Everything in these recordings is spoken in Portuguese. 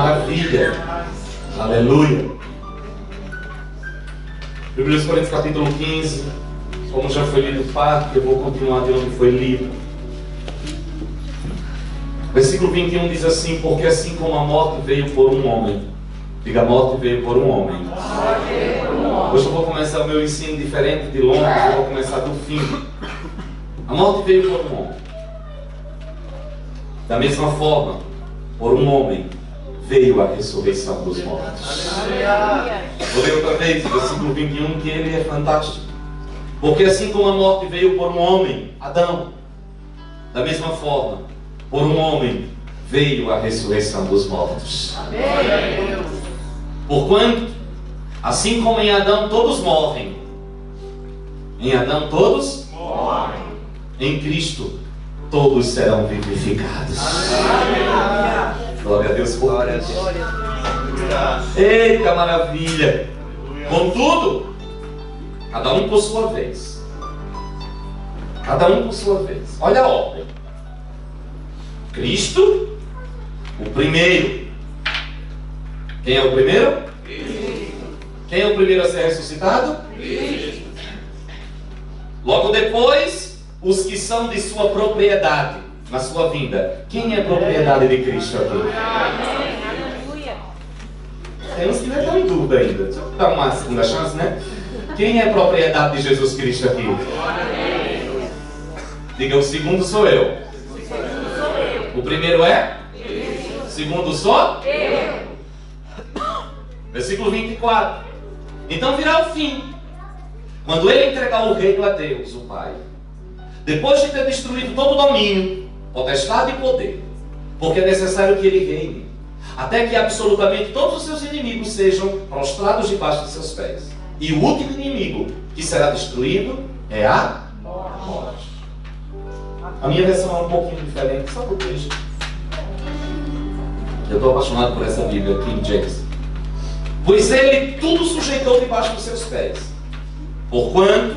maravilha. Aleluia. 1 Coríntios capítulo 15. Como já foi lido parte, eu vou continuar de onde foi lido. Versículo 21 diz assim: porque assim como a morte veio por um homem. Diga, a morte veio por um homem. Hoje eu vou começar o meu ensino diferente de longe, eu vou começar do fim. A morte veio por um homem. Da mesma forma, por um homem, veio a ressurreição dos mortos. Vou ler outra vez, versículo 21, que ele é fantástico. Porque assim como a morte veio por um homem, Adão, da mesma forma, por um homem, veio a ressurreição dos mortos. Porquanto, assim como em Adão todos morrem, em Adão todos morrem, em Cristo todos serão vivificados. Glória a Deus por glória a Deus. Eita maravilha! Contudo, cada um por sua vez. Cada um por sua vez. Olha a ordem. Cristo, o primeiro. Quem é o primeiro? Cristo. Quem é o primeiro a ser ressuscitado? Cristo. Logo depois, os que são de sua propriedade, na sua vinda. Quem é a propriedade de Cristo aqui? Tem uns que não estão em dúvida ainda. Deixa eu dar uma segunda chance, né? Quem é a propriedade de Jesus Cristo aqui? Diga, o segundo sou eu. O primeiro é? O segundo sou? Eu. Versículo 24. Então virá o fim, quando ele entregar o reino a Deus, o Pai, depois de ter destruído todo o domínio, potestade e poder, porque é necessário que ele reine, até que absolutamente todos os seus inimigos sejam prostrados debaixo de seus pés. E o último inimigo que será destruído é a morte. A minha versão é um pouquinho diferente, só por texto. Eu estou apaixonado por essa Bíblia, King James. Pois ele tudo sujeitou debaixo dos seus pés. Porquanto,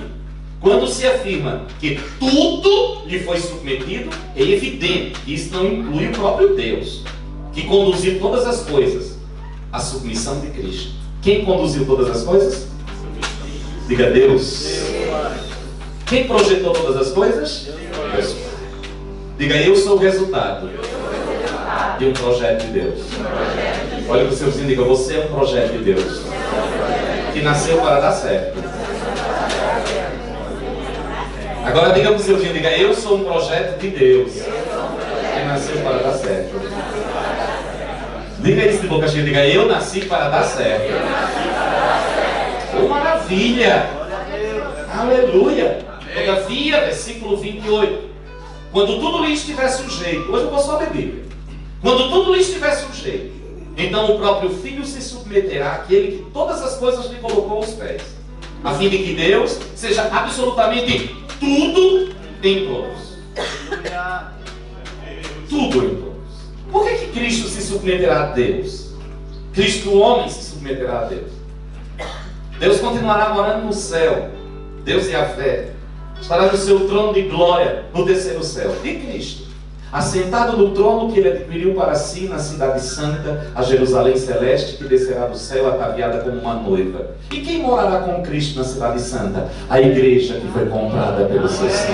quando se afirma que tudo lhe foi submetido, é evidente que isso não inclui o próprio Deus, que conduziu todas as coisas à submissão de Cristo. Quem conduziu todas as coisas? Diga, Deus. Quem projetou todas as coisas? Deus. Diga, eu sou o resultado de um projeto de Deus. Olha para o seu vizinho e diga, você é um projeto de Deus que nasceu para dar certo. Agora diga para o seu vizinho, diga, eu sou um projeto de Deus que nasceu para dar certo. Diga isso de boca cheia, diga, eu nasci para dar certo. Oh, maravilha! Aleluia! Todavia, versículo 28. Quando tudo lhe estiver sujeito, hoje eu vou só ler Bíblia. Quando tudo lhe estiver sujeito, então o próprio Filho se submeterá àquele que todas as coisas lhe colocou aos pés, a fim de que Deus seja absolutamente tudo em todos. Tudo em todos. Por que Cristo se submeterá a Deus? Cristo, o homem, se submeterá a Deus. Deus continuará morando no céu. Deus e a fé estará no seu trono de glória no terceiro céu. E Cristo, assentado no trono que ele adquiriu para si na cidade santa, a Jerusalém celeste, que descerá do céu ataviada como uma noiva. E quem morará com Cristo na cidade santa? A igreja que foi comprada pelo seu sangue.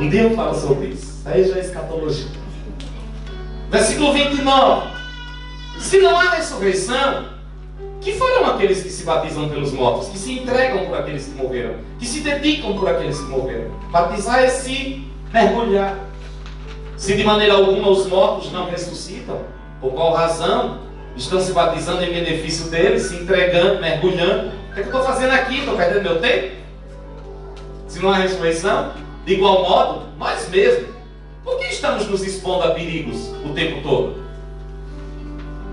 Um dia eu falo sobre isso. Aí já é escatologia. Versículo 29. Se não há ressurreição, que foram aqueles que se batizam pelos mortos, que se entregam por aqueles que morreram, que se dedicam por aqueles que morreram? Batizar é se mergulhar. Se de maneira alguma os mortos não ressuscitam, por qual razão estão se batizando em benefício deles, se entregando, mergulhando? O que é que eu estou fazendo aqui? Estou perdendo meu tempo? Se não há ressurreição, de igual modo, nós mesmos, por que estamos nos expondo a perigos o tempo todo?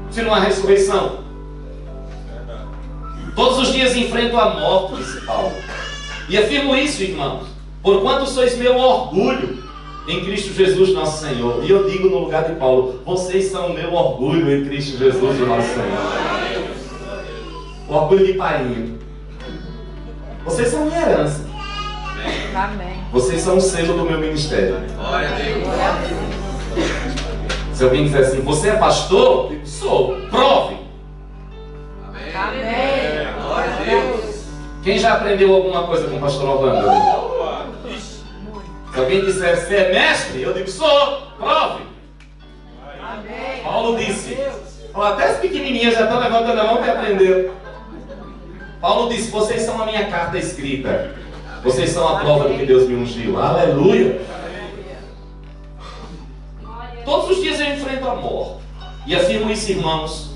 Se não há ressurreição, todos os dias enfrento a morte, disse Paulo. E afirmo isso, irmãos, porquanto sois meu orgulho em Cristo Jesus nosso Senhor. E eu digo no lugar de Paulo, vocês são o meu orgulho em Cristo Jesus o nosso Senhor. O orgulho de painho. Vocês são minha herança. Amém. Vocês são o selo do meu ministério. Glória a Deus. Se alguém disser assim, você é pastor? Eu digo, sou. Prove. Amém. Glória a Deus. Quem já aprendeu alguma coisa com o pastor Orlando? Se alguém disser, você é mestre? Eu digo, sou. Prove. Amém. Paulo disse, até as pequenininhas já estão levantando a mão que aprendeu. Paulo disse, vocês são a minha carta escrita. Vocês são a prova de que Deus me ungiu. Aleluia. Todos os dias eu enfrento a morte. E afirmo isso, irmãos,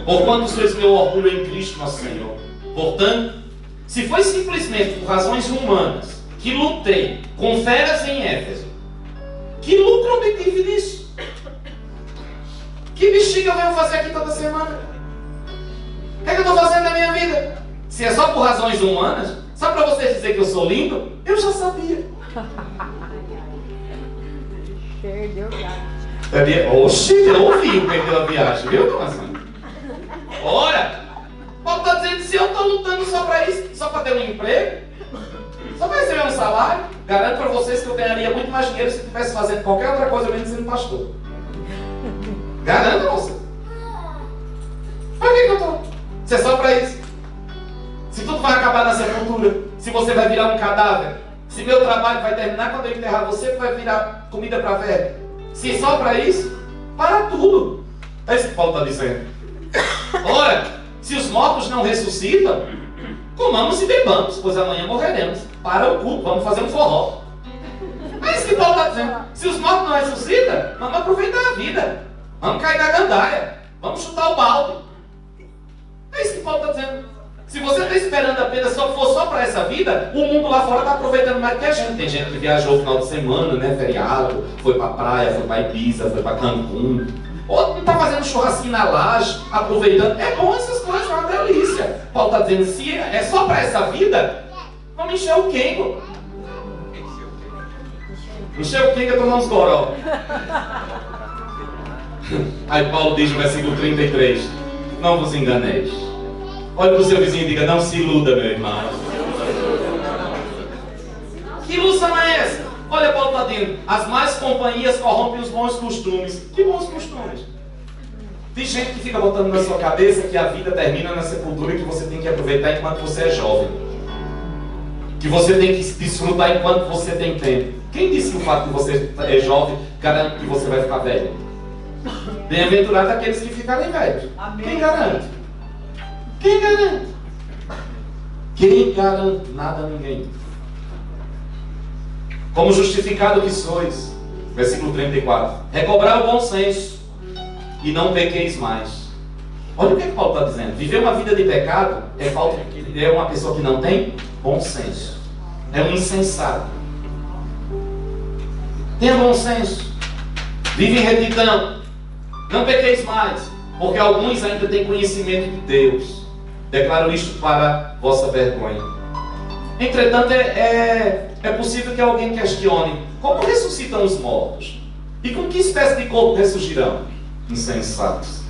porquanto sois meu orgulho em Cristo nosso Senhor. Portanto, se foi simplesmente por razões humanas que lutei com feras em Éfeso, que lucro obtive nisso? Que bexiga eu venho fazer aqui toda semana? O que é que eu estou fazendo na minha vida? Se é só por razões humanas, só para vocês dizer que eu sou lindo, eu já sabia. Perdeu o gato. Oxi, eu ouvi o perdeu a viagem, viu, dona Sandra? Ora, Paulo está dizendo que se eu estou lutando só para isso, só para ter um emprego, só para receber um salário, garanto para vocês que eu ganharia muito mais dinheiro se eu estivesse fazendo qualquer outra coisa menos sendo pastor. Garanto a você. Para que eu estou? Se é só para isso. Se tudo vai acabar na sepultura, se você vai virar um cadáver, se meu trabalho vai terminar quando eu enterrar você, vai virar comida para velho. Se só para isso, para tudo. É isso que Paulo está dizendo. Ora, se os mortos não ressuscitam, comamos e bebamos, pois amanhã morreremos. Para o culto, vamos fazer um forró. É isso que Paulo está dizendo. Se os mortos não ressuscitam, vamos aproveitar a vida. Vamos cair na gandaia. Vamos chutar o balde. É isso que Paulo está dizendo. Se você está esperando apenas for só para essa vida, o mundo lá fora está aproveitando mais que a gente. Tem gente que viajou no final de semana, né? Feriado, foi para a praia, foi para Ibiza, foi para Cancún. Outro está fazendo churrasquinho na laje, aproveitando. É bom essas coisas, é uma delícia. Paulo está dizendo, se é só para essa vida, vamos encher o quengo. Encher o quengo é tomar uns goró. Aí Paulo diz no versículo 33, não vos enganeis. Olha para o seu vizinho e diga, não se iluda, meu irmão. Que ilusão é essa? Olha, Paulo está dizendo, as más companhias corrompem os bons costumes. Que bons costumes? Tem gente que fica botando na sua cabeça que a vida termina na sepultura e que você tem que aproveitar enquanto você é jovem. Que você tem que desfrutar enquanto você tem tempo. Quem disse que o fato de você é jovem garante que você vai ficar velho? Bem-aventurado aqueles que ficarem velhos. Amém. Quem garante? Quem garante? Quem garante? Nada, ninguém. Como justificado que sois, versículo 34, recobrar o bom senso e não pequeis mais. Olha o que Paulo está dizendo. Viver uma vida de pecado é uma pessoa que não tem bom senso. É um insensato. Tenha bom senso. Vive em retidão. Não pequeis mais, porque alguns ainda têm conhecimento de Deus. Declaro isto para vossa vergonha. Entretanto, é possível que alguém questione: como ressuscitam os mortos? E com que espécie de corpo ressurgirão? Insensatos.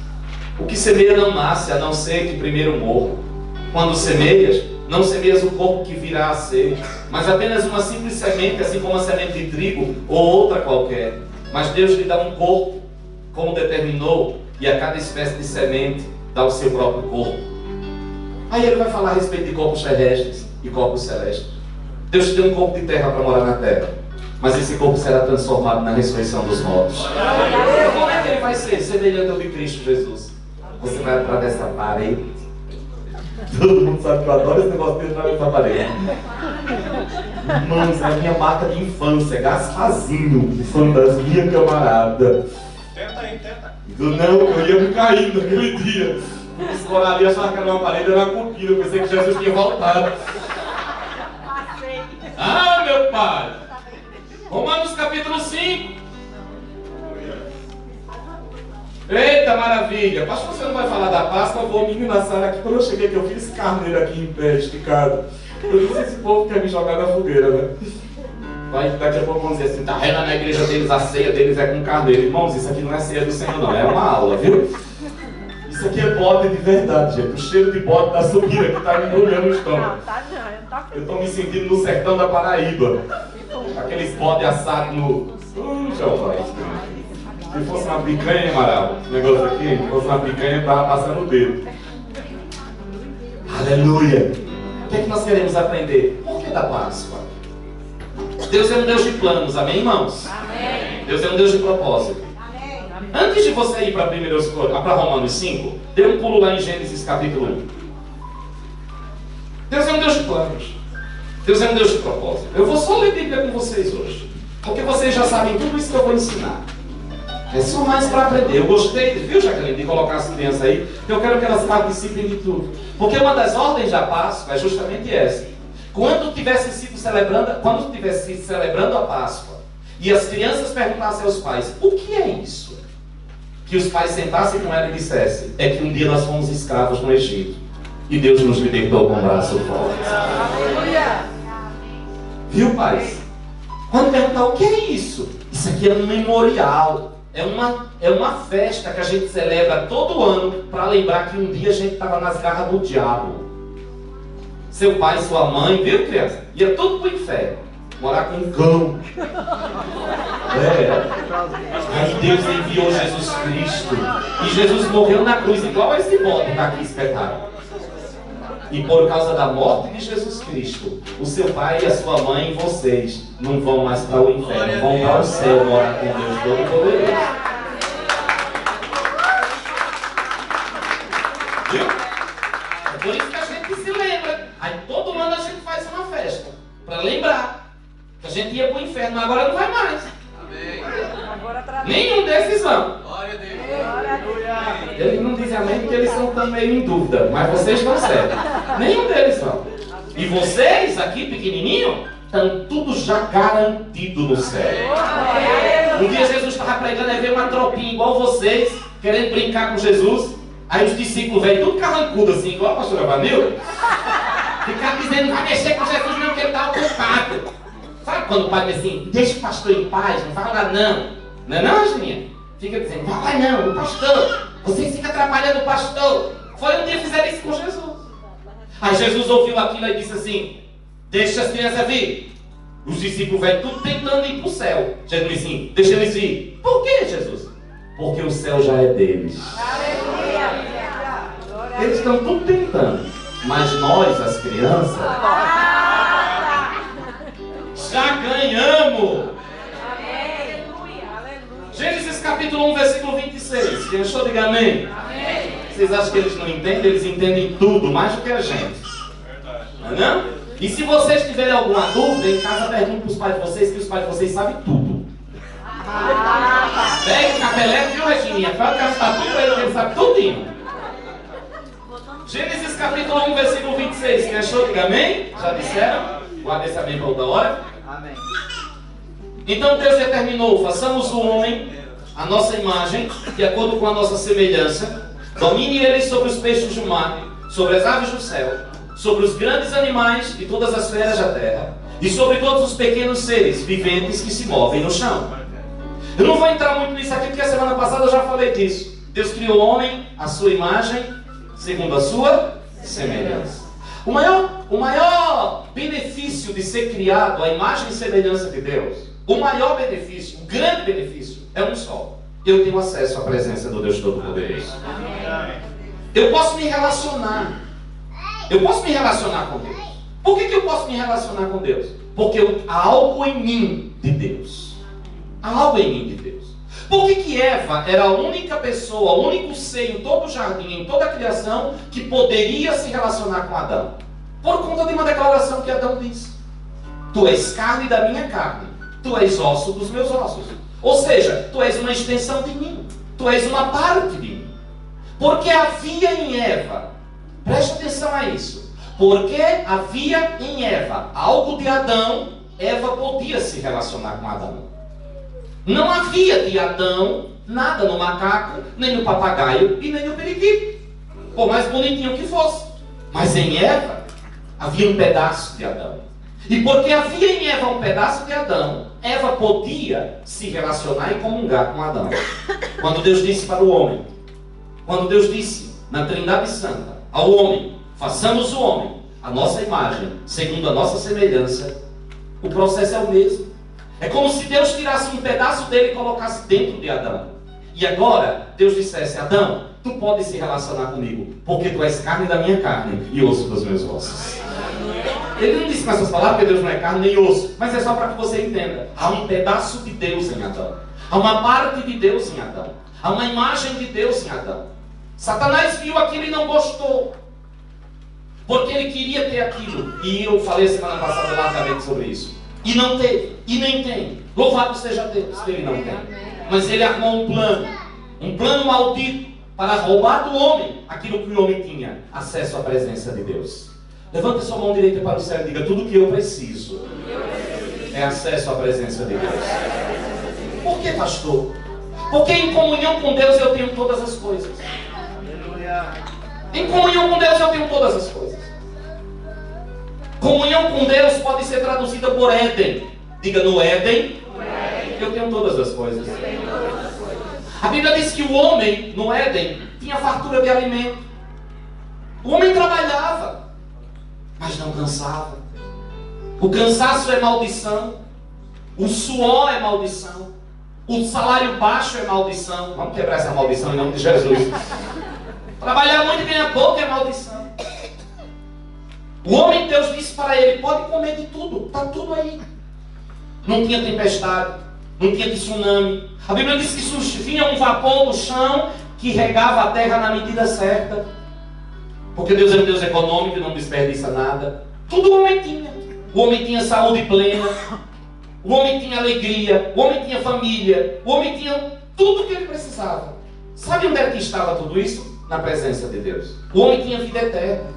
O que semeia não nasce, a não ser que primeiro morra. Quando semeias, não semeias o corpo que virá a ser, mas apenas uma simples semente, assim como a semente de trigo ou outra qualquer. Mas Deus lhe dá um corpo, como determinou, e a cada espécie de semente dá o seu próprio corpo. Aí ele vai falar a respeito de corpos terrestres e corpos celestes. Deus te deu um corpo de terra para morar na terra, mas esse corpo será transformado na ressurreição dos mortos. Como é que ele vai ser? Semelhante ao de Cristo Jesus. Você vai atravessar a parede. Todo mundo sabe que eu adoro esse negócio de entrar na parede. Irmãos, é a minha marca de infância, Gaspazinho, fantasminha camarada. Tenta aí, tenta. Não, eu ia me caindo naquele dia. Escolar ali, achava que era uma parede, era uma cortina. Eu pensei que Jesus tinha voltado. Ah, meu pai! Romanos capítulo 5. Eita maravilha! Pastor, você não vai falar da Páscoa? Eu vou me engraçar aqui. Quando eu cheguei aqui, eu vi esse carneiro aqui em pé, esticado. Eu disse, esse povo quer me jogar na fogueira, né? Vai, daqui a pouco vão dizer assim, tá vendo na igreja deles, a ceia deles é com carneiro. Irmãos, isso aqui não é ceia do Senhor não, é uma aula, viu? Isso aqui é bode de verdade, gente. O cheiro de bode da suquira que tá me embrulhando o estômago. Não, tá não. Eu tô me sentindo no sertão da Paraíba. Aqueles bode assados no... Jeová. Se fosse uma picanha, Amaral, esse negócio aqui, se fosse uma picanha, eu estava passando o dedo. Aleluia! O que é que nós queremos aprender? Por que da Páscoa? Deus é um Deus de planos, amém, irmãos? Amém. Deus é um Deus de propósito. Amém. Antes de você ir para Romanos 5, dê um pulo lá em Gênesis capítulo 1. Deus é um Deus de planos. Deus é um Deus de propósito. Eu vou só ler a Bíblia com vocês hoje, porque vocês já sabem tudo isso que eu vou ensinar. É só mais para aprender. Eu gostei, viu, Jacqueline, de colocar as crianças aí, porque eu quero que elas participem de tudo. Porque uma das ordens da Páscoa é justamente essa. Quando tivesse sido celebrando a Páscoa, e as crianças perguntassem aos pais, o que é isso? Que os pais sentassem com ela e dissessem, é que um dia nós fomos escravos no Egito, e Deus nos libertou com um braço forte. Aleluia. Viu, pais? Quando perguntar o que é isso? Isso aqui é um memorial. É uma festa que a gente celebra todo ano para lembrar que um dia a gente estava nas garras do diabo. Seu pai, sua mãe, viu, criança? Ia tudo para o inferno. Morar com um cão. Aí Deus enviou Jesus Cristo. E Jesus morreu na cruz, igual a esse bode que está aqui espetado. E por causa da morte de Jesus Cristo, o seu pai e a sua mãe e vocês não vão mais para o inferno, vão para o céu, morar com Deus Todo-Poderoso. Viu? É por isso que a gente se lembra. Aí todo ano a gente faz uma festa, para lembrar que a gente ia para o inferno, agora não vai mais. Nenhum desses vão. Glória a Deus. Eles não dizem amém porque eles estão meio em dúvida, mas vocês estão certos. Nenhum deles vão. E vocês, aqui pequenininho, estão tudo já garantido no céu. Um dia Jesus estava pregando e veio uma tropinha igual vocês, querendo brincar com Jesus. Aí os discípulos velho, tudo carrancudo assim, igual a pastora Vanilda, ficaram dizendo, não vai mexer com Jesus não, que ele está ocupado. Sabe quando o pai diz assim, deixa o pastor em paz, não fala não. Não é não, Angelinha? Fica dizendo, vai não, o pastor, vocês ficam atrapalhando o pastor. Foi um dia que fizeram isso com Jesus. Aí Jesus ouviu aquilo e disse assim, deixa as crianças vir. Os discípulos velho, tudo tentando ir para o céu. Jesus disse assim, deixa eles ir. Por que, Jesus? Porque o céu já é deles. Eles estão tudo tentando. Mas nós, as crianças, já ganhamos. Gênesis capítulo 1, versículo 26. Quem achou, diga amém. Vocês acham que eles não entendem? Eles entendem tudo, mais do que a gente. Não é não? E se vocês tiverem alguma dúvida, em casa pergunte para os pais de vocês, que os pais de vocês sabem tudo. Pega o capelé, viu, Regininha? Pode gastar tudo para ele, que ele sabe tudinho. Gênesis capítulo 1, versículo 26. Quem achou, diga amém. Já disseram? Guarda esse amém para outra hora. Amém. Então Deus determinou, façamos o homem, a nossa imagem, de acordo com a nossa semelhança, domine ele sobre os peixes do mar, sobre as aves do céu, sobre os grandes animais e todas as feras da terra, e sobre todos os pequenos seres viventes que se movem no chão. Eu não vou entrar muito nisso aqui, porque a semana passada eu já falei disso. Deus criou o homem, à sua imagem, segundo a sua semelhança. O maior benefício de ser criado à imagem e semelhança de Deus, o maior benefício, o grande benefício, é um só. Eu tenho acesso à presença do Deus Todo-Poderoso. Eu posso me relacionar. Eu posso me relacionar com Deus. Por que eu posso me relacionar com Deus? Porque há algo em mim de Deus. Há algo em mim de Deus. Por que Eva era a única pessoa, o único ser em todo o jardim, em toda a criação, que poderia se relacionar com Adão? Por conta de uma declaração que Adão disse. Tu és carne da minha carne. Tu és osso dos meus ossos. Ou seja, tu és uma extensão de mim. Tu és uma parte de mim. Porque havia em Eva, preste atenção a isso, porque havia em Eva algo de Adão, Eva podia se relacionar com Adão. Não havia de Adão nada no macaco, nem no papagaio e nem no periquito, por mais bonitinho que fosse. Mas em Eva havia um pedaço de Adão. E porque havia em Eva um pedaço de Adão, Eva podia se relacionar e comungar com Adão. Quando Deus disse para o homem, quando Deus disse na Trindade Santa ao homem, façamos o homem a nossa imagem, segundo a nossa semelhança, o processo é o mesmo. É como se Deus tirasse um pedaço dele e colocasse dentro de Adão. e agora Deus dissesse: Adão, tu podes se relacionar comigo, porque tu és carne da minha carne e osso dos meus ossos. Ele não disse com essas palavras, porque Deus não é carne nem osso, mas é só para que você entenda. Há um pedaço de Deus em Adão. Há uma parte de Deus em Adão. Há uma imagem de Deus em Adão. Satanás viu aquilo e não gostou, porque ele queria ter aquilo. E eu falei semana passada largamente sobre isso. E não teve, e nem tem. Louvado seja Deus que ele não tem. Mas ele armou um plano maldito, para roubar do homem aquilo que o homem tinha: acesso à presença de Deus. Levante sua mão direita para o céu e diga: tudo que eu preciso é acesso à presença de Deus. Por que, pastor? Porque em comunhão com Deus eu tenho todas as coisas. Em comunhão com Deus eu tenho todas as coisas. Comunhão com Deus pode ser traduzida por Éden. Diga: no Éden eu tenho todas as coisas. A Bíblia diz que o homem no Éden tinha fartura de alimento. O homem trabalhava, mas não cansava. O cansaço é maldição. O suor é maldição. O salário baixo é maldição. Vamos quebrar essa maldição em nome de Jesus. Trabalhar muito e ganhar pouco é maldição. O homem, Deus disse para ele: pode comer de tudo, está tudo aí. Não tinha tempestade, não tinha tsunami. A Bíblia diz que vinha um vapor do chão que regava a terra na medida certa. Porque Deus é um Deus econômico e não desperdiça nada. Tudo o homem tinha. O homem tinha saúde plena. O homem tinha alegria. O homem tinha família. O homem tinha tudo o que ele precisava. Sabe onde é que estava tudo isso? Na presença de Deus. O homem tinha vida eterna.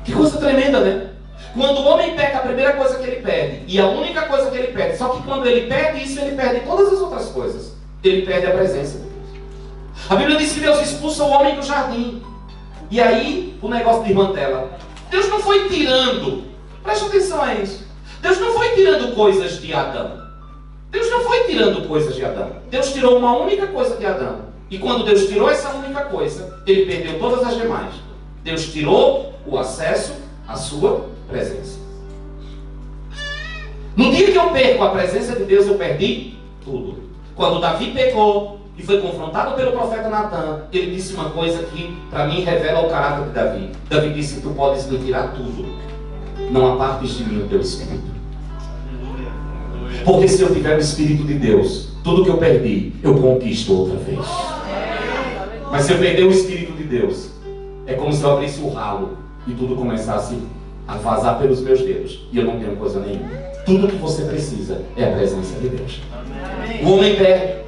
Que coisa tremenda, né? Quando o homem peca, a primeira coisa que ele perde, e a única coisa que ele perde, só que quando ele perde isso, ele perde todas as outras coisas. Ele perde a presença de Deus. A Bíblia diz que Deus expulsa o homem do jardim. E aí o negócio desmantela. Deus não foi tirando, preste atenção a isso, Deus não foi tirando coisas de Adão. Deus não foi tirando coisas de Adão. Deus tirou uma única coisa de Adão. E quando Deus tirou essa única coisa, ele perdeu todas as demais. Deus tirou o acesso à sua presença. No dia que eu perco a presença de Deus, eu perdi tudo. Quando Davi pecou e foi confrontado pelo profeta Natan, ele disse uma coisa que para mim revela o caráter de Davi. Davi disse: tu podes me tirar tudo, não apartes de mim o teu espírito. Porque se eu tiver o Espírito de Deus, tudo que eu perdi, eu conquisto outra vez. Mas se eu perder o Espírito de Deus, é como se eu abrisse o ralo e tudo começasse a vazar pelos meus dedos, e eu não tenho coisa nenhuma. Tudo que você precisa é a presença de Deus. O homem perde,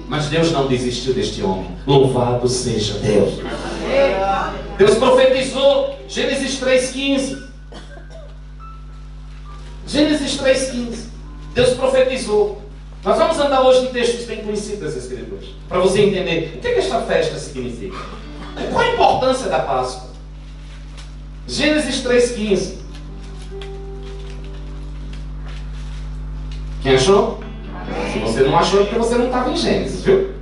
mas Deus não desistiu deste homem. Louvado seja Deus. Deus profetizou, Gênesis 3,15. Gênesis 3,15. Deus profetizou. Nós vamos andar hoje em textos bem conhecidos das Escrituras, para você entender o que esta festa significa. Qual a importância da Páscoa? Gênesis 3,15. Quem achou? Se você não achou, é porque você não estava em Gênesis, viu?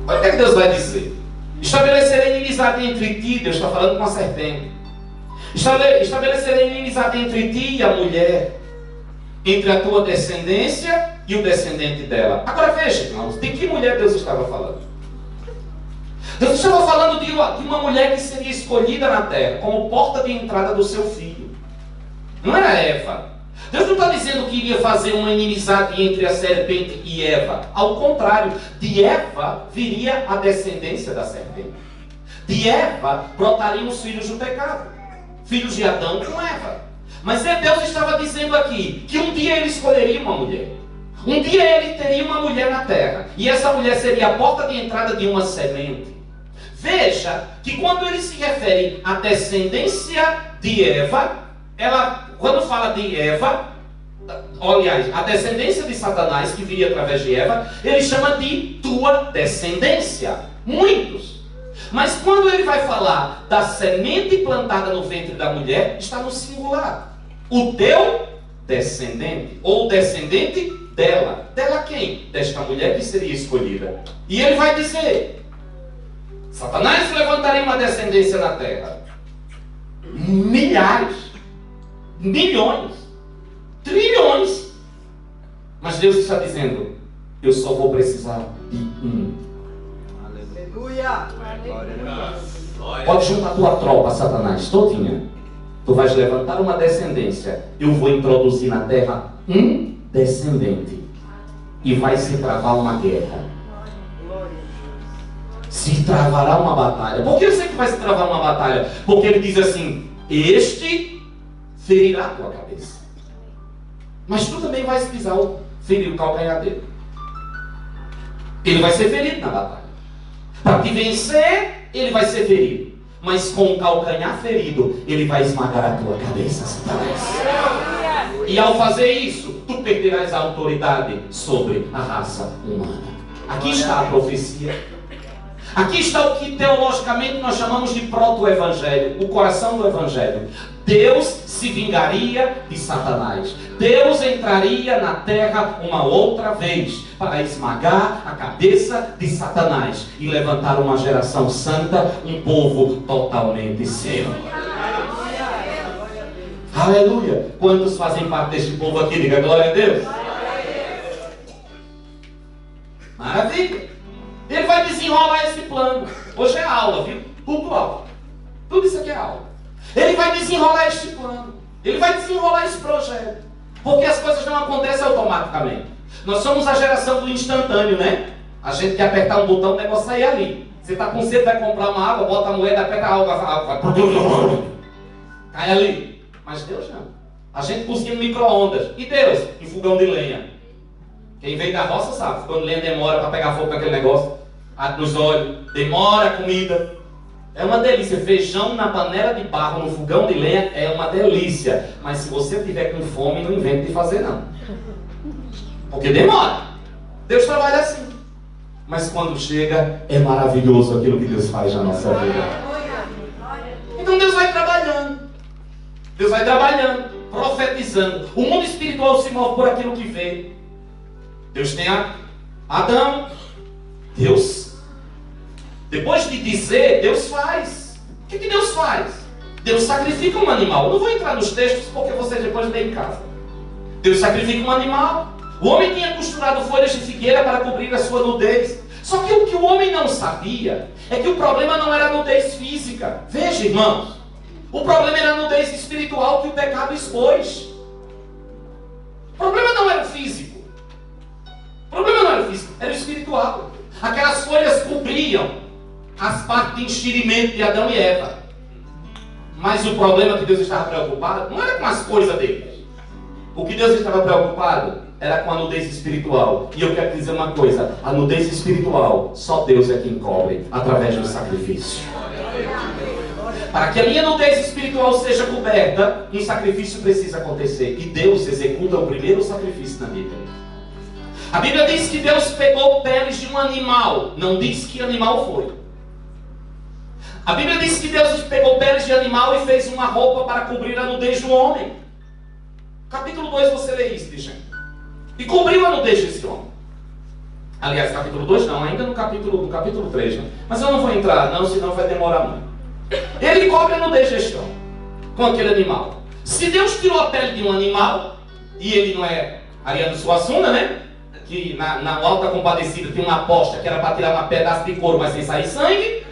Olha o que Deus vai dizer. Estabelecerei inimizade entre ti, Deus está falando com a serpente. Estabelecerei inimizade entre ti e a mulher, entre a tua descendência e o descendente dela. Agora veja, irmãos, de que mulher Deus estava falando? Deus estava falando de uma mulher que seria escolhida na terra como porta de entrada do seu filho. Não era Eva. Deus não está dizendo que iria fazer uma inimizade entre a serpente e Eva. Ao contrário, de Eva viria a descendência da serpente. De Eva brotariam os filhos do pecado. Filhos de Adão com Eva. Mas Deus estava dizendo aqui que um dia ele escolheria uma mulher. Um dia ele teria uma mulher na terra. E essa mulher seria a porta de entrada de uma semente. Veja que quando ele se refere à descendência de Eva, quando fala de Eva, aliás, a descendência de Satanás que viria através de Eva, ele chama de tua descendência. Muitos. Mas quando ele vai falar da semente plantada no ventre da mulher, está no singular. O teu descendente, ou descendente dela. Dela quem? Desta mulher que seria escolhida. E ele vai dizer: Satanás levantaria uma descendência na terra. Milhares, milhões, trilhões. Mas Mas Deus está dizendo, eu só vou precisar de um. Aleluia. Pode juntar a tua tropa, Satanás, todinha. Tu vais levantar uma descendência. Eu vou introduzir na terra um descendente. E vai se travar uma guerra. Se travará uma batalha. Por que eu sei que vai se travar uma batalha? Porque ele diz assim, este ferirá a tua cabeça. Mas tu também vais pisar ferir o calcanhar dele. Ele vai ser ferido na batalha. Para te vencer, ele vai ser ferido. Mas com o calcanhar ferido, ele vai esmagar a tua cabeça, Satanás. E ao fazer isso, tu perderás a autoridade sobre a raça humana. Aqui está a profecia. Aqui está o que teologicamente nós chamamos de proto-evangelho, o coração do evangelho. Deus se vingaria de Satanás. Deus entraria na terra uma outra vez para esmagar a cabeça de Satanás e levantar uma geração santa, um povo totalmente seu. Aleluia! Quantos fazem parte deste povo aqui? Diga glória a Deus. Maravilha! Ele vai desenrolar esse plano. Hoje é aula, viu? Tudo aula. Tudo isso aqui é aula. Ele vai desenrolar este plano. Ele vai desenrolar esse projeto. Porque as coisas não acontecem automaticamente. Nós somos a geração do instantâneo, né? A gente quer apertar um botão, o negócio sai ali. Você está com sede, vai comprar uma água, bota a moeda, aperta a água, vai... cai ali. Mas Deus não. A gente cozinha no micro-ondas. E Deus? Em fogão de lenha. Quem vem da roça sabe, fogão de lenha demora para pegar fogo com aquele negócio. Arde nos olhos, demora a comida. É uma delícia. Feijão na panela de barro, no fogão de lenha, é uma delícia. Mas se você tiver com fome, não invente de fazer não. Porque demora. Deus trabalha assim. Mas quando chega, é maravilhoso aquilo que Deus faz na nossa vida. Então Deus vai trabalhando. Deus vai trabalhando, profetizando. O mundo espiritual se move por aquilo que vê. Deus tem Adão. Deus, depois de dizer, Deus faz. O que Deus faz? Deus sacrifica um animal. Eu não vou entrar nos textos porque você depois lê em casa. Deus sacrifica um animal. O homem tinha costurado folhas de figueira para cobrir a sua nudez. Só que o que o homem não sabia é que o problema não era a nudez física. Veja, irmãos. O problema era a nudez espiritual que o pecado expôs. O problema não era o físico. O problema não era o físico, era o espiritual. Aquelas folhas cobriam as partes de enxerimento de Adão e Eva. Mas o problema que Deus estava preocupado não era com as coisas deles. O que Deus estava preocupado era com a nudez espiritual. E eu quero dizer uma coisa: a nudez espiritual, só Deus é quem cobre, através do sacrifício. Para que a minha nudez espiritual seja coberta, um sacrifício precisa acontecer. E Deus executa o primeiro sacrifício na Bíblia. A Bíblia diz que Deus pegou peles de um animal. Não diz que animal foi. A Bíblia diz que Deus pegou peles de animal e fez uma roupa para cobrir a nudez do homem. Capítulo 2 você lê isso, gente. E cobriu a nudez desse homem. Aliás, capítulo 2 não, ainda no capítulo 3. Né? Mas eu não vou entrar não, senão vai demorar muito. Ele cobre a nudez deste homem com aquele animal. Se Deus tirou a pele de um animal, e ele não é Ariano Suassuna, né? Que na Alta Compadecida tem uma aposta que era para tirar um pedaço de couro, mas sem sair sangue.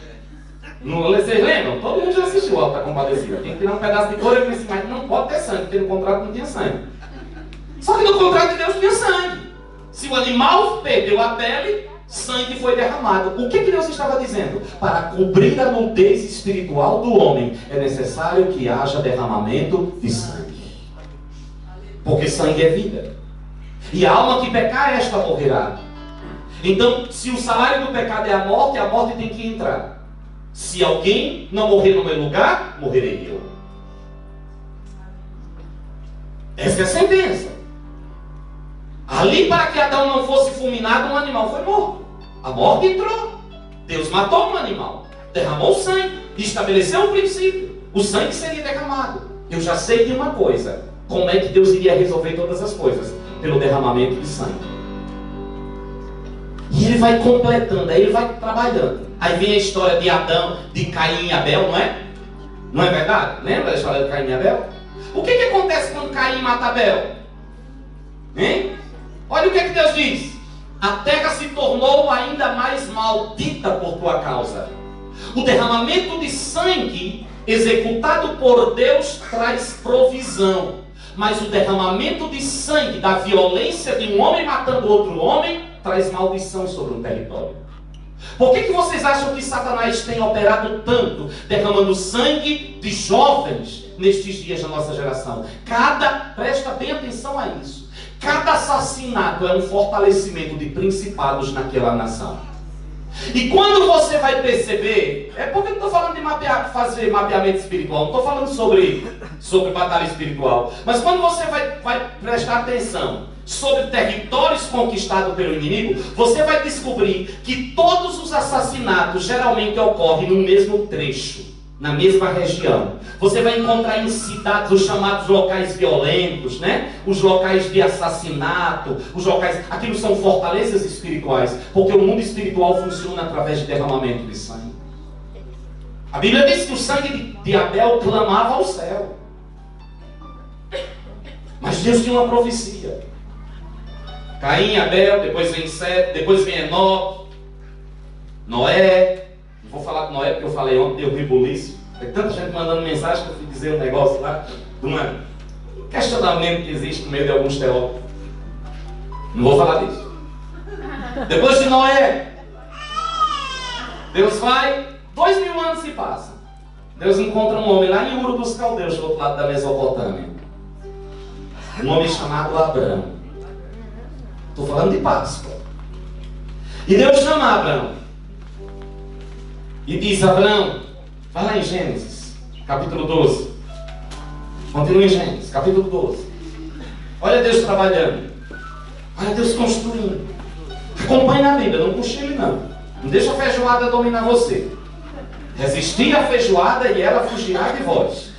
Não, vocês lembram? Todo mundo já assistiu a Alta Compadecida. Tem que tirar um pedaço de couro e disse, mas não pode ter sangue, porque no contrato não tinha sangue. Só que no contrato de Deus tinha sangue. Se o animal perdeu a pele, sangue foi derramado. O que Deus estava dizendo? Para cobrir a nudez espiritual do homem, é necessário que haja derramamento de sangue. Porque sangue é vida. E a alma que pecar, esta morrerá. Então, se o salário do pecado é a morte tem que entrar. Se alguém não morrer no meu lugar, morrerei eu. Essa é a sentença. Ali, para que Adão não fosse fulminado, um animal foi morto. A morte entrou. Deus matou um animal. Derramou sangue. E estabeleceu um princípio. O sangue seria derramado. Eu já sei de uma coisa. Como é que Deus iria resolver todas as coisas? Pelo derramamento de sangue. E ele vai completando, aí ele vai trabalhando. Aí vem a história de Adão, de Caim e Abel, não é? Não é verdade? Lembra da história de Caim e Abel? O que acontece quando Caim mata Abel? Hein? Olha o que é que Deus diz. A terra se tornou ainda mais maldita por tua causa. O derramamento de sangue executado por Deus traz provisão. Mas o derramamento de sangue da violência de um homem matando outro homem traz maldição sobre um território. Por que vocês acham que Satanás tem operado tanto, derramando sangue de jovens nestes dias da nossa geração? Presta bem atenção a isso. Cada assassinato é um fortalecimento de principados naquela nação. E quando você vai perceber, é porque eu não estou falando de fazer mapeamento espiritual, não estou falando sobre batalha espiritual, mas quando você vai prestar atenção sobre territórios conquistados pelo inimigo, você vai descobrir que todos os assassinatos geralmente ocorrem no mesmo trecho, na mesma região. Você vai encontrar em cidades os chamados locais violentos, né? Os locais de assassinato, aquilo são fortalezas espirituais, porque o mundo espiritual funciona através de derramamento de sangue. A Bíblia diz que o sangue de Abel clamava ao céu. Mas Deus tinha uma profecia. Caim, Abel, depois vem Sete, depois vem Enoque, Noé. Não vou falar de Noé porque eu falei ontem, deu ribuliço. Tem tanta gente mandando mensagem que eu fui dizer um negócio lá, de um questionamento que existe no meio de alguns teólogos. Não vou falar disso. Depois de Noé, Deus vai, 2000 anos se passam. Deus encontra um homem lá em Uro dos Caldeus, do outro lado da Mesopotâmia. Um homem chamado Abraão. Estou falando de Páscoa. E Deus chama Abraão. E diz: Abraão, vai lá em Gênesis, capítulo 12. Continua em Gênesis, capítulo 12. Olha Deus trabalhando. Olha Deus construindo. Acompanhe na Bíblia, não cochile não. Não deixa a feijoada dominar você. Resistir à feijoada e ela fugirá de vós.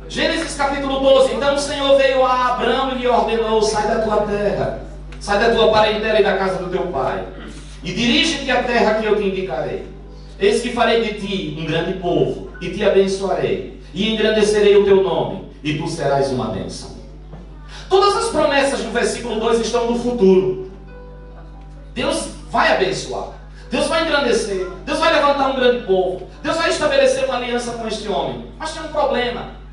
Gênesis capítulo 12. Então o Senhor veio a Abraão e lhe ordenou: sai da tua terra, sai da tua parentela e da casa do teu pai, e dirige-te à terra que eu te indicarei. Eis que farei de ti um grande povo, e te abençoarei, e engrandecerei o teu nome, e tu serás uma bênção. Todas as promessas do versículo 2 estão no futuro. Deus vai abençoar, Deus vai engrandecer, Deus vai levantar um grande povo, Deus vai estabelecer uma aliança com este homem. Mas tem um problema.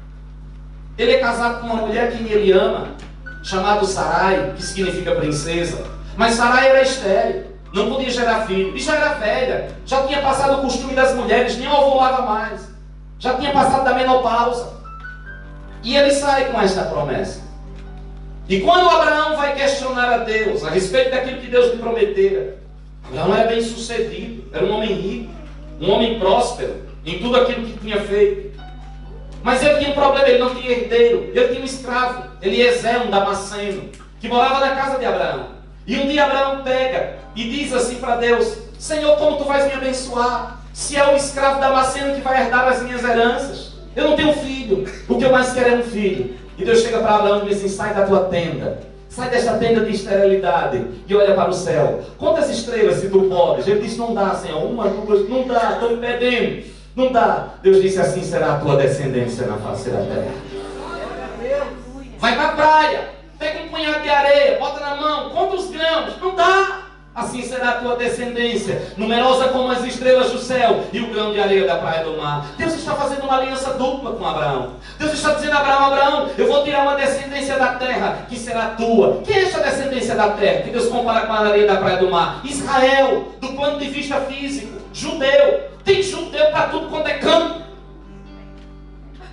Ele é casado com uma mulher que ele ama, chamada Sarai, que significa princesa. Mas Sarai era estéril, não podia gerar filho, e já era velha, já tinha passado o costume das mulheres, nem ovulava mais, já tinha passado da menopausa. E ele sai com esta promessa. E quando Abraão vai questionar a Deus a respeito daquilo que Deus lhe prometera, Abraão era bem sucedido, era um homem rico, um homem próspero em tudo aquilo que tinha feito. Mas ele tinha um problema, ele não tinha herdeiro, ele tinha um escravo, Eliezer, um damasceno, que morava na casa de Abraão. E um dia Abraão pega e diz assim para Deus: Senhor, como tu vais me abençoar, se é o escravo damasceno que vai herdar as minhas heranças? Eu não tenho filho, o que eu mais quero é um filho. E Deus chega para Abraão e diz assim: sai da tua tenda, sai desta tenda de esterilidade e olha para o céu. Quantas estrelas se tu podes? Ele disse: não dá, Senhor, uma, duas, não dá, estou me perdendo. Não dá. Deus disse: assim será a tua descendência na face da terra. Vai para a praia, pega um punhado de areia, bota na mão, conta os grãos. Não dá. Assim será a tua descendência, numerosa como as estrelas do céu e o grão de areia da praia do mar. Deus está fazendo uma aliança dupla com Abraão. Deus está dizendo a Abraão: Abraão, eu vou tirar uma descendência da terra que será tua. Quem é esta descendência da terra que Deus compara com a areia da praia do mar? Israel, do ponto de vista físico, judeu. Tem judeu para tudo quanto é canto.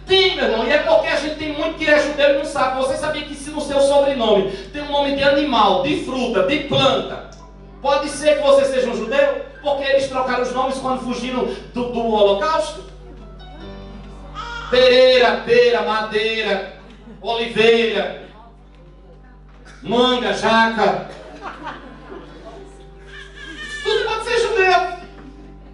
Tem, meu irmão, e é porque a gente tem muito que é judeu e não sabe. Você sabia que se no seu sobrenome tem um nome de animal, de fruta, de planta, pode ser que você seja um judeu? Porque eles trocaram os nomes quando fugiram do holocausto? Pereira, pera, madeira, oliveira, manga, jaca. Tudo pode ser judeu.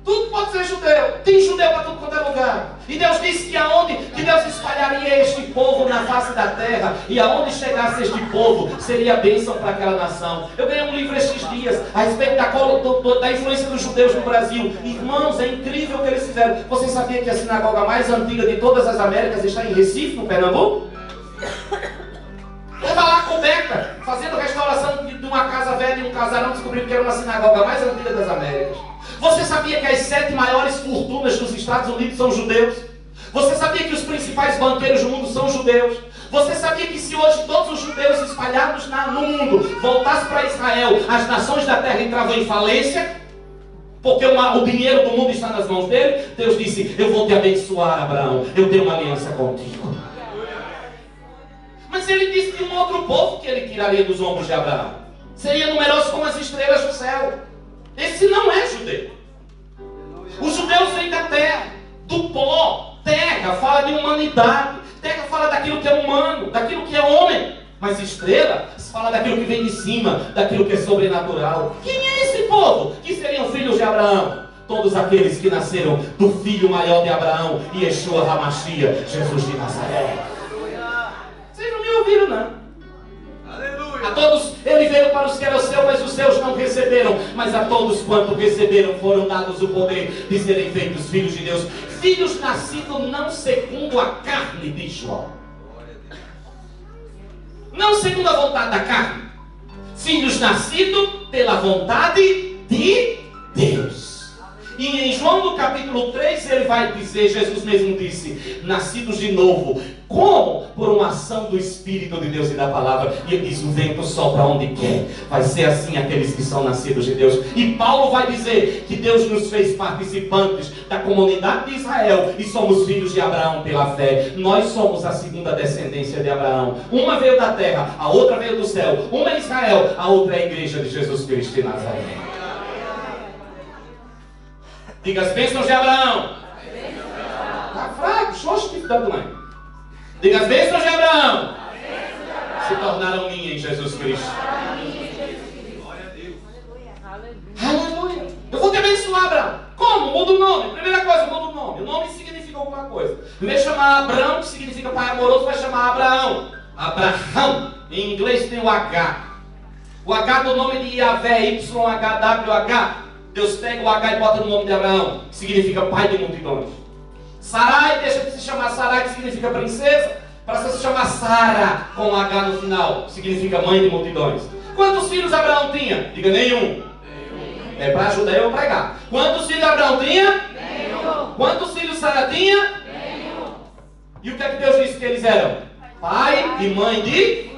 Tudo pode ser judeu. Tem judeu para tudo quanto é lugar. E Deus disse que Deus espalharia este povo na face da terra, e aonde chegasse este povo seria bênção para aquela nação. Eu ganhei um livro estes dias a respeito da influência dos judeus no Brasil. Irmãos, é incrível o que eles fizeram. Você sabia que a sinagoga mais antiga de todas as Américas está em Recife, no Pernambuco? Leva lá a coberta. fazendo restauração de uma casa velha e um casarão, descobriram que era uma sinagoga mais antiga das Américas. Você sabia que as 7 maiores fortunas dos Estados Unidos são judeus? Você sabia que os principais banqueiros do mundo são judeus? Você sabia que se hoje todos os judeus espalhados no mundo voltassem para Israel, as nações da terra entravam em falência? Porque o dinheiro do mundo está nas mãos dele. Deus disse: eu vou te abençoar, Abraão, eu tenho uma aliança contigo. Mas ele disse de um outro povo que ele tiraria dos ombros de Abraão. Seria numeroso como as estrelas do céu. Esse não é judeu. Os judeus vêm da terra, do pó. Terra fala de humanidade. Terra fala daquilo que é humano, daquilo que é homem. Mas estrela fala daquilo que vem de cima, daquilo que é sobrenatural. Quem é esse povo que seriam filhos de Abraão? Todos aqueles que nasceram do filho maior de Abraão, Yeshua HaMashiach, Jesus de Nazaré. Vocês não me ouviram, não? A todos, ele veio para os que eram seus, mas os seus não receberam. Mas a todos quanto receberam, foram dados o poder de serem feitos filhos de Deus. Filhos nascidos não segundo a carne, diz João. Não segundo a vontade da carne. Filhos nascidos pela vontade de Deus. E em João no capítulo 3 ele vai dizer, Jesus mesmo disse, nascidos de novo. Como? Por uma ação do Espírito de Deus e da palavra. E ele diz, o vento sopra onde quer. Vai ser assim aqueles que são nascidos de Deus. E Paulo vai dizer que Deus nos fez participantes da comunidade de Israel. E somos filhos de Abraão pela fé. Nós somos a segunda descendência de Abraão. Uma veio da terra, a outra veio do céu. Uma é Israel, a outra é a igreja de Jesus Cristo de Nazaré. Diga as bênçãos de Abraão. Está fraco, xoxo que da mãe. Diga as bênçãos de Abraão. Se tornaram minhas em Jesus Cristo. Aleluia. Eu vou te abençoar, Abraão. Como? Muda o nome. Primeira coisa, muda o nome. O nome significa alguma coisa. Em vez de chamar Abraão, que significa pai amoroso, vai chamar Abraão. Abraão. Em inglês tem o H. O H do nome de Yahvé, YHWH. Deus pega o H e bota no nome de Abraão, que significa pai de multidões. Sarai deixa de se chamar Sarai, que significa princesa, para se chamar Sara, com H no final, que significa mãe de multidões. Quantos filhos Abraão tinha? Diga nenhum. É para ajudar eu a pregar. Quantos filhos Abraão tinha? Nenhum. Quantos filhos Sara tinha? Nenhum. E o que é que Deus disse que eles eram? Pai e mãe de?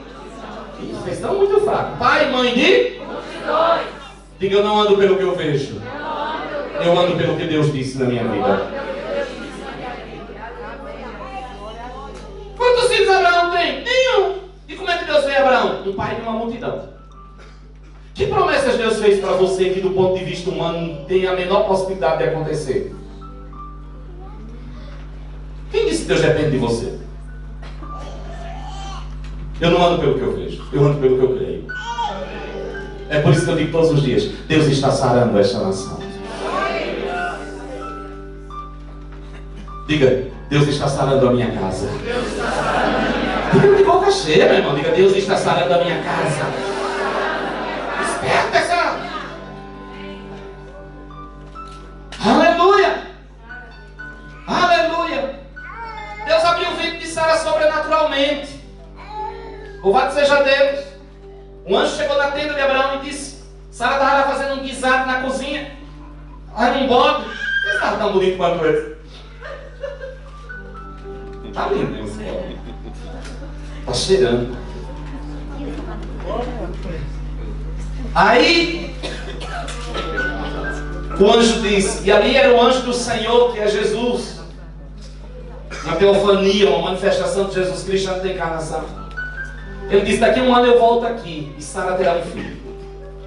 Vocês estão muito fracos. Pai e mãe de? Multidões. Diga, eu não ando pelo que eu vejo. Eu ando pelo que Deus disse na minha vida. Quantos filhos Abraão tem? Nenhum. E como é que Deus vê Abraão? Um pai de uma multidão. Que promessas Deus fez para você que do ponto de vista humano tem a menor possibilidade de acontecer? Quem disse que Deus depende de você? Eu não ando pelo que eu vejo. Eu ando pelo que eu creio. É por isso que eu digo todos os dias, Deus está sarando esta nação. Diga, Deus está sarando a minha casa. Diga de boca cheia, meu irmão. Diga, Deus está sarando a minha casa. Esperta essa. Aleluia. Aleluia. Deus abriu o ventre de Sara sobrenaturalmente. Louvado seja Deus. Um anjo chegou na tenda de Abraão e disse: Sara estava lá fazendo um guisado na cozinha. Aí um bode. Não estava tão bonito quanto esse. Tá lindo esse bode. Tá cheirando. Aí o anjo disse, e ali era o anjo do Senhor, que é Jesus. Uma teofania, uma manifestação de Jesus Cristo antes da encarnação. Ele disse, daqui a um ano eu volto aqui e Sara terá um filho.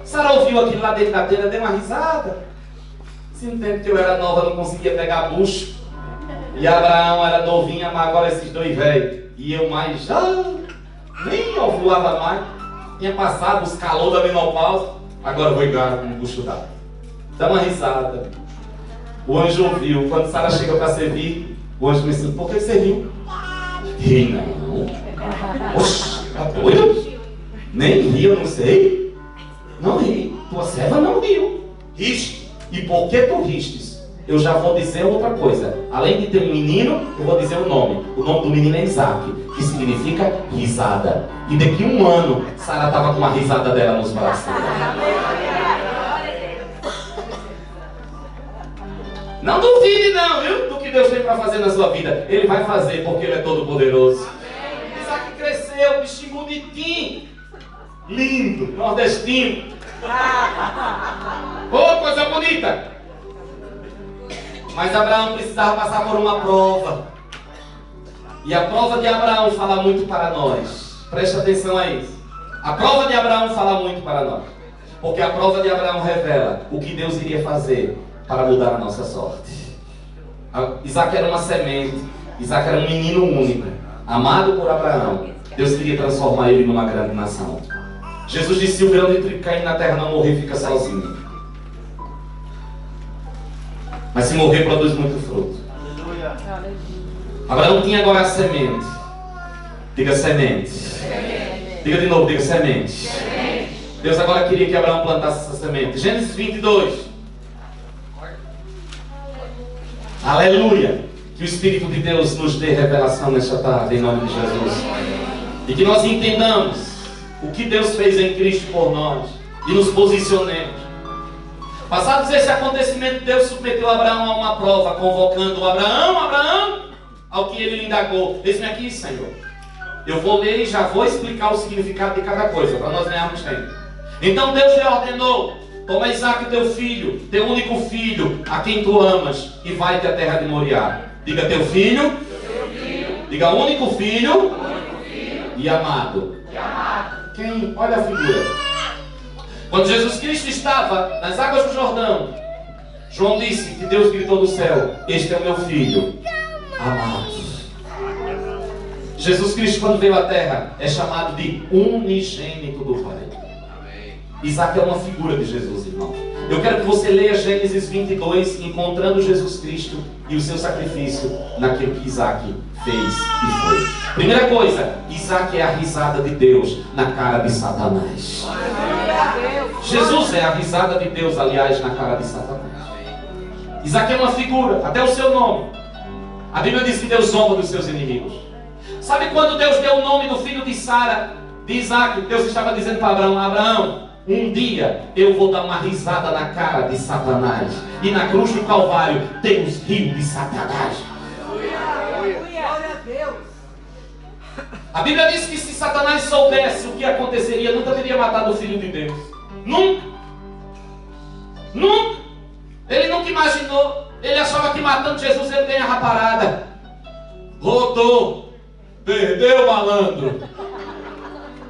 Sara ouviu aquilo lá dentro da tenda, deu uma risada. Se no tempo que eu era nova não conseguia pegar bucho. E Abraão era novinho, mas agora esses dois velhos. E eu mais já nem ovulava mais. Tinha passado os calor da menopausa. Agora vou igual com o bucho dado. Dá uma risada. O anjo ouviu. Quando Sara chega para servir, o anjo me disse, por que você riu? Ri não. Oxe, tá doido? Nem ri, eu não sei. Não ri. Tua serva não riu. Riste. E por que tu ristes? eu já vou dizer outra coisa. Além de ter um menino, eu vou dizer o nome. O nome do menino é Isaac, que significa risada. E daqui a um ano, Sara estava com uma risada dela nos braços. Não duvide não, viu? Do que Deus tem para fazer na sua vida. Ele vai fazer porque Ele é todo poderoso. Isaac cresceu, bichinho bonitinho, lindo, nordestino. Oh, coisa bonita. Mas Abraão precisava passar por uma prova. E a prova de Abraão fala muito para nós. Preste atenção a isso. A prova de Abraão fala muito para nós. Porque a prova de Abraão revela o que Deus iria fazer para mudar a nossa sorte. Isaac era uma semente. Isaac era um menino único, amado por Abraão. Deus queria transformar ele numa grande nação. Jesus disse: o grão de trigo caindo na terra não morrer, fica sozinho. Mas se morrer, produz muito fruto. Aleluia. Abraão tinha agora a semente. Diga semente. Diga de novo, diga semente. Deus agora queria que Abraão plantasse essa semente. Gênesis 22. Aleluia. Que o Espírito de Deus nos dê revelação nesta tarde, em nome de Jesus. E que nós entendamos o que Deus fez em Cristo por nós e nos posicionemos. Passados esse acontecimento, Deus submeteu Abraão a uma prova, convocando Abraão, ao que ele lhe indagou: eis-me aqui, Senhor. Eu vou ler e já vou explicar o significado de cada coisa, para nós ganharmos tempo. Então Deus lhe ordenou: toma Isaque, teu filho, teu único filho, a quem tu amas, e vai-te à terra de Moriá. Diga teu filho, diga único filho, e amado. Quem? Olha a figura. Quando Jesus Cristo estava nas águas do Jordão, João disse que Deus gritou do céu: este é o meu filho amado. Jesus Cristo, quando veio à terra, é chamado de unigênito do Pai. Isaac é uma figura de Jesus, irmão. Eu quero que você leia Gênesis 22, encontrando Jesus Cristo e o seu sacrifício naquilo que Isaac fez e foi. Primeira coisa, Isaac é a risada de Deus na cara de Satanás. Jesus é a risada de Deus, aliás, na cara de Satanás. Isaac é uma figura, até o seu nome. A Bíblia diz que Deus zomba dos seus inimigos. Sabe quando Deus deu o nome do filho de Sara, de Isaac? Deus estava dizendo para Abraão: Abraão, um dia eu vou dar uma risada na cara de Satanás. E na cruz do Calvário, Deus riu de Satanás. A Bíblia diz que se Satanás soubesse o que aconteceria, nunca teria matado o Filho de Deus. Nunca. Nunca. Ele nunca imaginou. Ele achava que matando Jesus ele ganha a parada. Rodou. Perdeu o malandro.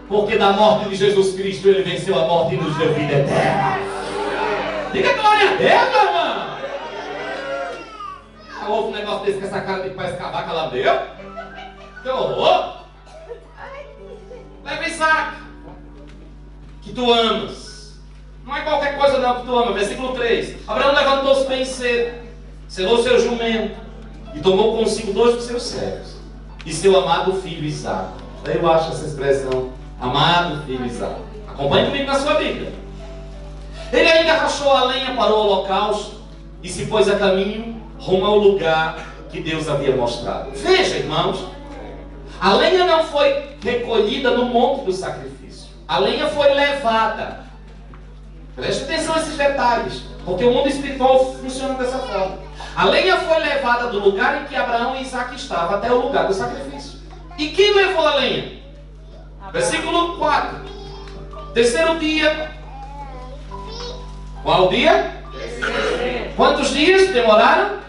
Porque da morte de Jesus Cristo ele venceu a morte e nos deu vida eterna. Diga glória a Deus, meu irmão. Houve um negócio desse com essa cara de parece cavaca lá deu. Que horror. Leva Isaac, que tu amas. Não é qualquer coisa não que tu ama. Versículo 3. Abraão levantou-se bem cedo, selou seu jumento e tomou consigo 2 dos seus servos e seu amado filho Isaac. Daí eu acho essa expressão, amado filho Isaac. Acompanhe comigo na sua Bíblia. Ele ainda rachou a lenha para o holocausto e se pôs a caminho rumo ao lugar que Deus havia mostrado. Veja, irmãos, a lenha não foi recolhida no monte do sacrifício. A lenha foi levada. Preste atenção a esses detalhes, porque o mundo espiritual funciona dessa forma. A lenha foi levada do lugar em que Abraão e Isaac estavam até o lugar do sacrifício. E quem levou a lenha? Versículo 4. Terceiro dia. Qual dia? Quantos dias demoraram?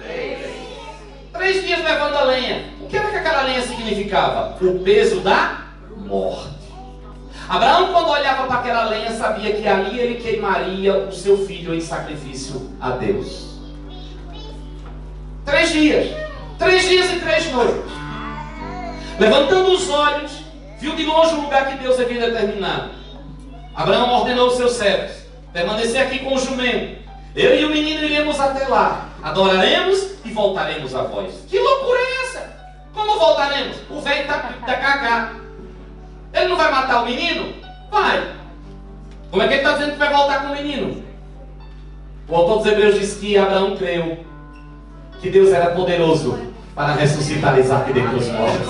3 dias levando a lenha. O que era que aquela lenha significava? O peso da morte. Abraão, quando olhava para aquela lenha, sabia que ali ele queimaria o seu filho em sacrifício a Deus. 3 dias. 3 dias e 3 noites. Levantando os olhos, viu de longe o lugar que Deus havia determinado. Abraão ordenou os seus servos: permanecer aqui com o jumento. Eu e o menino iremos até lá. Adoraremos e voltaremos a vós. Que loucura é essa? Como voltaremos? O velho está cagá. Ele não vai matar o menino? Vai. Como é que ele está dizendo que vai voltar com o menino? O autor dos Hebreus diz que Abraão creu que Deus era poderoso para ressuscitar Isaac dentre os mortos.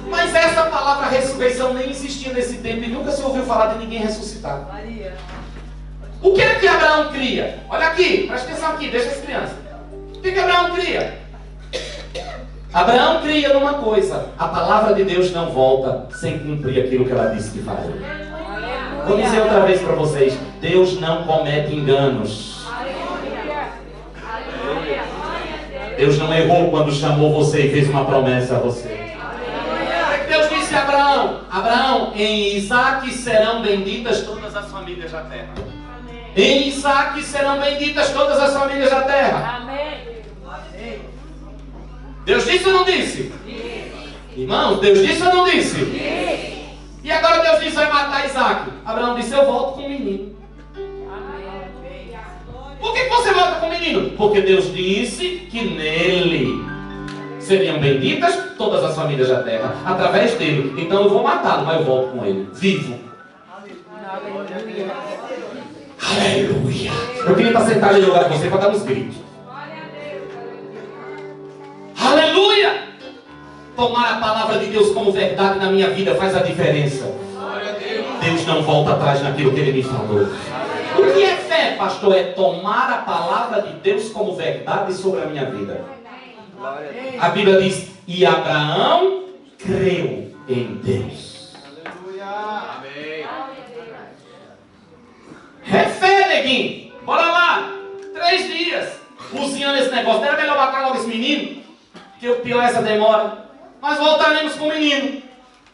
Mas essa palavra ressurreição nem existia nesse tempo e nunca se ouviu falar de ninguém ressuscitar. O que é que Abraão cria? Olha aqui, presta atenção aqui, deixa as crianças. O que Abraão cria? Abraão cria numa coisa: a palavra de Deus não volta sem cumprir aquilo que ela disse que faria. Vou dizer outra vez para vocês: Deus não comete enganos. Deus não errou quando chamou você e fez uma promessa a você. Deus disse a Abraão: Abraão, em Isaac serão benditas todas as famílias da terra. Em Isaac serão benditas todas as famílias da terra. Deus disse ou não disse? Irmãos, Deus disse ou não disse? E agora Deus disse: vai matar Isaac. Abraão disse: eu volto com o menino. Por que você volta com o menino? Porque Deus disse que nele seriam benditas todas as famílias da terra, através dele. Então eu vou matá-lo, mas eu volto com ele, vivo. Aleluia. Eu queria estar sentado no lugar de você para dar uns gritos. Aleluia. Tomar a palavra de Deus como verdade na minha vida faz a diferença. Deus não volta atrás naquilo que Ele me falou. O que é fé, pastor? É tomar a palavra de Deus como verdade sobre a minha vida. A Bíblia diz: e Abraão creu em Deus. Amém. É fé, neguinho. Bora lá. 3 dias cozinhando esse negócio. Não era melhor matar logo esse menino? Que o pior é essa demora. Nós voltaremos com o menino.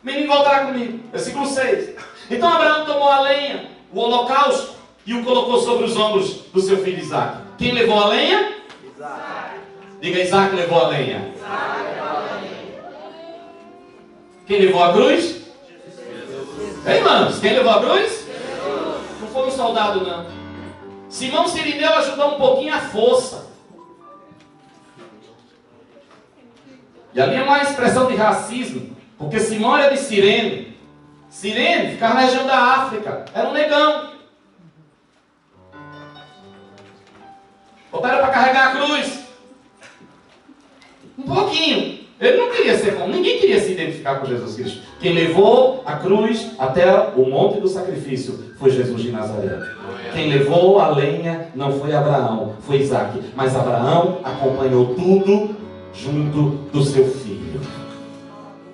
O menino voltará comigo. Versículo 6. Então Abraão tomou a lenha, o holocausto, e o colocou sobre os ombros do seu filho Isaac. Quem levou a lenha? Isaac. Diga: Isaac levou a lenha. Quem levou a cruz? Jesus. Ei, irmãos, quem levou a cruz? Jesus. Não foi um soldado, não. Simão Sirineu ajudou um pouquinho a força. E ali é uma expressão de racismo, porque Simão era de Cirene. Cirene ficava na região da África. Era um negão. Botaram para carregar a cruz. Um pouquinho. Ele não queria ser como. Ninguém queria se identificar com Jesus Cristo. Quem levou a cruz até o monte do sacrifício foi Jesus de Nazaré. Quem levou a lenha não foi Abraão, foi Isaac. Mas Abraão acompanhou tudo junto do seu filho.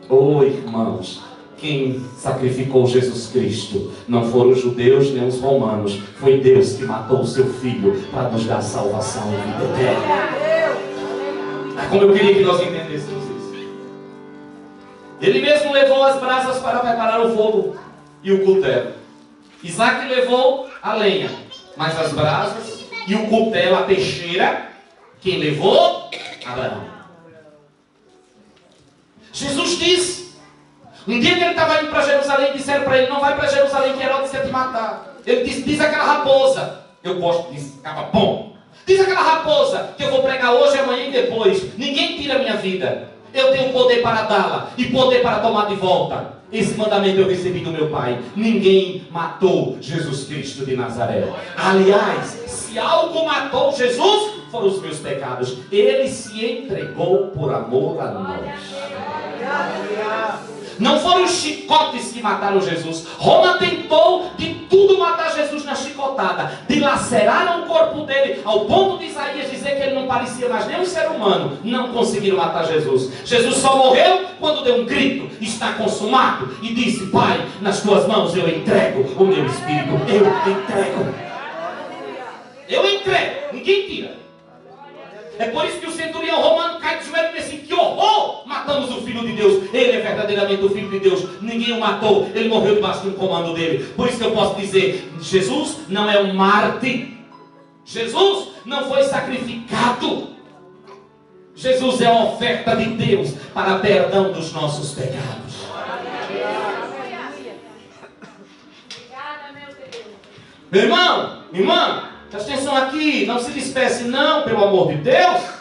Oh, irmãos, quem sacrificou Jesus Cristo não foram os judeus nem os romanos. Foi Deus que matou o seu filho para nos dar salvação e vida eterna. Como eu queria que nós entendêssemos isso. Ele mesmo levou as brasas para preparar o fogo e o cutelo. Isaac levou a lenha, mas as brasas e o cutelo, a peixeira, quem levou? Abraão. Jesus disse, um dia que ele estava indo para Jerusalém, disseram para ele: não vai para Jerusalém que Herodes quer te matar. Ele disse: diz aquela raposa, eu gosto disso, acaba bom. Diz aquela raposa que eu vou pregar hoje, amanhã e depois. Ninguém tira a minha vida. Eu tenho poder para dá-la e poder para tomar de volta. Esse mandamento eu recebi do meu Pai. Ninguém matou Jesus Cristo de Nazaré. Aliás, se algo matou Jesus, foram os meus pecados. Ele se entregou por amor a nós. Não foram os chicotes que mataram Jesus. Roma tentou de tudo matar Jesus na chicotada. Dilaceraram o corpo dele ao ponto de Isaías dizer que ele não parecia mais nem um ser humano. Não conseguiram matar Jesus. Jesus só morreu quando deu um grito: está consumado. E disse: Pai, nas tuas mãos eu entrego o meu espírito. Eu entrego. Eu entrego. Ninguém tira. É por isso que o centurião romano cai de joelho e diz assim: que horror! Matamos o Filho de Deus. Ele é verdadeiramente o Filho de Deus. Ninguém o matou. Ele morreu debaixo de um comando dele. Por isso que eu posso dizer: Jesus não é um mártir. Jesus não foi sacrificado. Jesus é a oferta de Deus para perdão dos nossos pecados. Meu irmão, irmã, presta atenção aqui, não se despece não, pelo amor de Deus.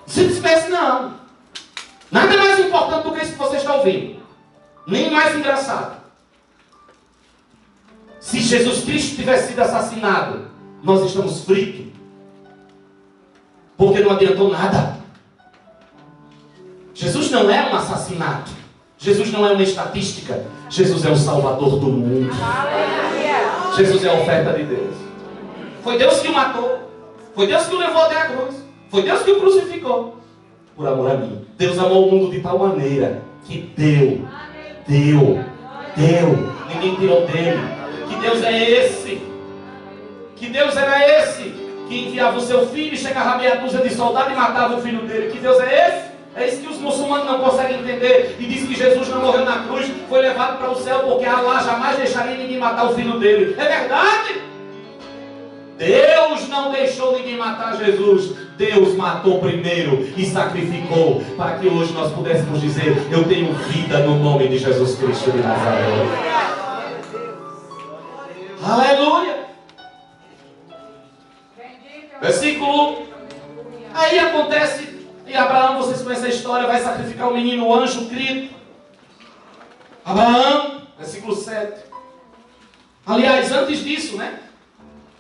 Não se despece não. Nada é mais importante do que isso que você está ouvindo. Nem mais engraçado. Se Jesus Cristo tivesse sido assassinado, nós estamos fritos. Porque não adiantou nada. Jesus não é um assassinato. Jesus não é uma estatística. Jesus é o Salvador do mundo. Jesus é a oferta de Deus. Foi Deus que o matou. Foi Deus que o levou até a cruz. Foi Deus que o crucificou. Por amor a mim. Deus amou o mundo de tal maneira que deu. Ninguém tirou dele. Que Deus é esse. Que Deus era esse. Que enviava o seu filho e chegava meia dúzia de soldados e matava o filho dele. Que Deus é esse? É isso que os muçulmanos não conseguem entender. E diz que Jesus não morreu na cruz, foi levado para o céu, porque Allah jamais deixaria ninguém matar o filho dele. É verdade? Deus não deixou ninguém matar Jesus. Deus matou primeiro e sacrificou, para que hoje nós pudéssemos dizer: eu tenho vida no nome de Jesus Cristo de Nazaré. Aleluia. Versículo. Aí acontece. E Abraão, vocês conhecem a história, vai sacrificar o menino, o anjo grita. Abraão, versículo 7. Aliás, antes disso, né?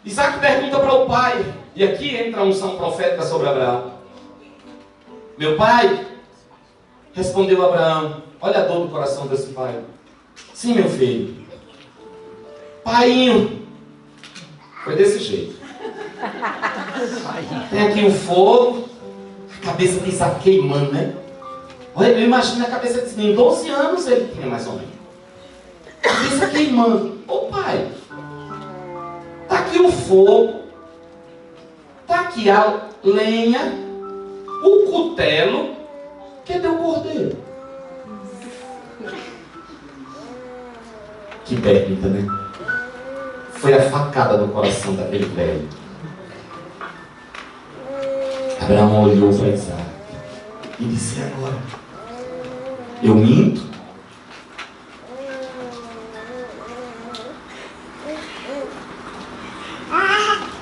Isaac pergunta para o pai, e aqui entra a unção profética sobre Abraão. Meu pai, respondeu Abraão, olha a dor do coração desse pai. Sim, meu filho. Paiinho, foi desse jeito. Tem aqui o fogo. A cabeça de Isaac queimando, né? Olha, eu imagino a cabeça desse menino, 12 anos ele tinha mais ou menos. A cabeça queimando. Ô pai, tá aqui o fogo, tá aqui a lenha, o cutelo, cadê o cordeiro? Que pergunta, né? Foi a facada no coração daquele velho. Abraão olhou para Isaac e disse: agora, eu minto?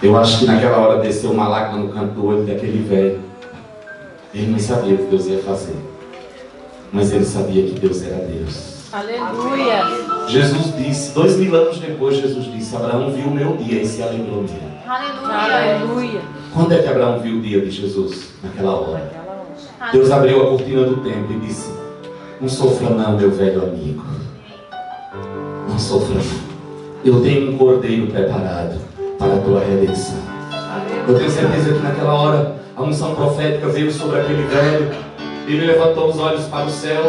Eu acho que naquela hora desceu uma lágrima no canto do olho daquele velho. Ele não sabia o que Deus ia fazer, mas ele sabia que Deus era Deus. Aleluia. Jesus disse, 2000 anos depois, Jesus disse: Abraão viu o meu dia e se alegrou nele. Aleluia. Quando é que Abraão viu o dia de Jesus? Naquela hora. Deus abriu a cortina do templo e disse: não sofra não, meu velho amigo. Não sofra não. Eu tenho um cordeiro preparado para a tua redenção. Eu tenho certeza que naquela hora a unção profética veio sobre aquele velho. Ele levantou os olhos para o céu,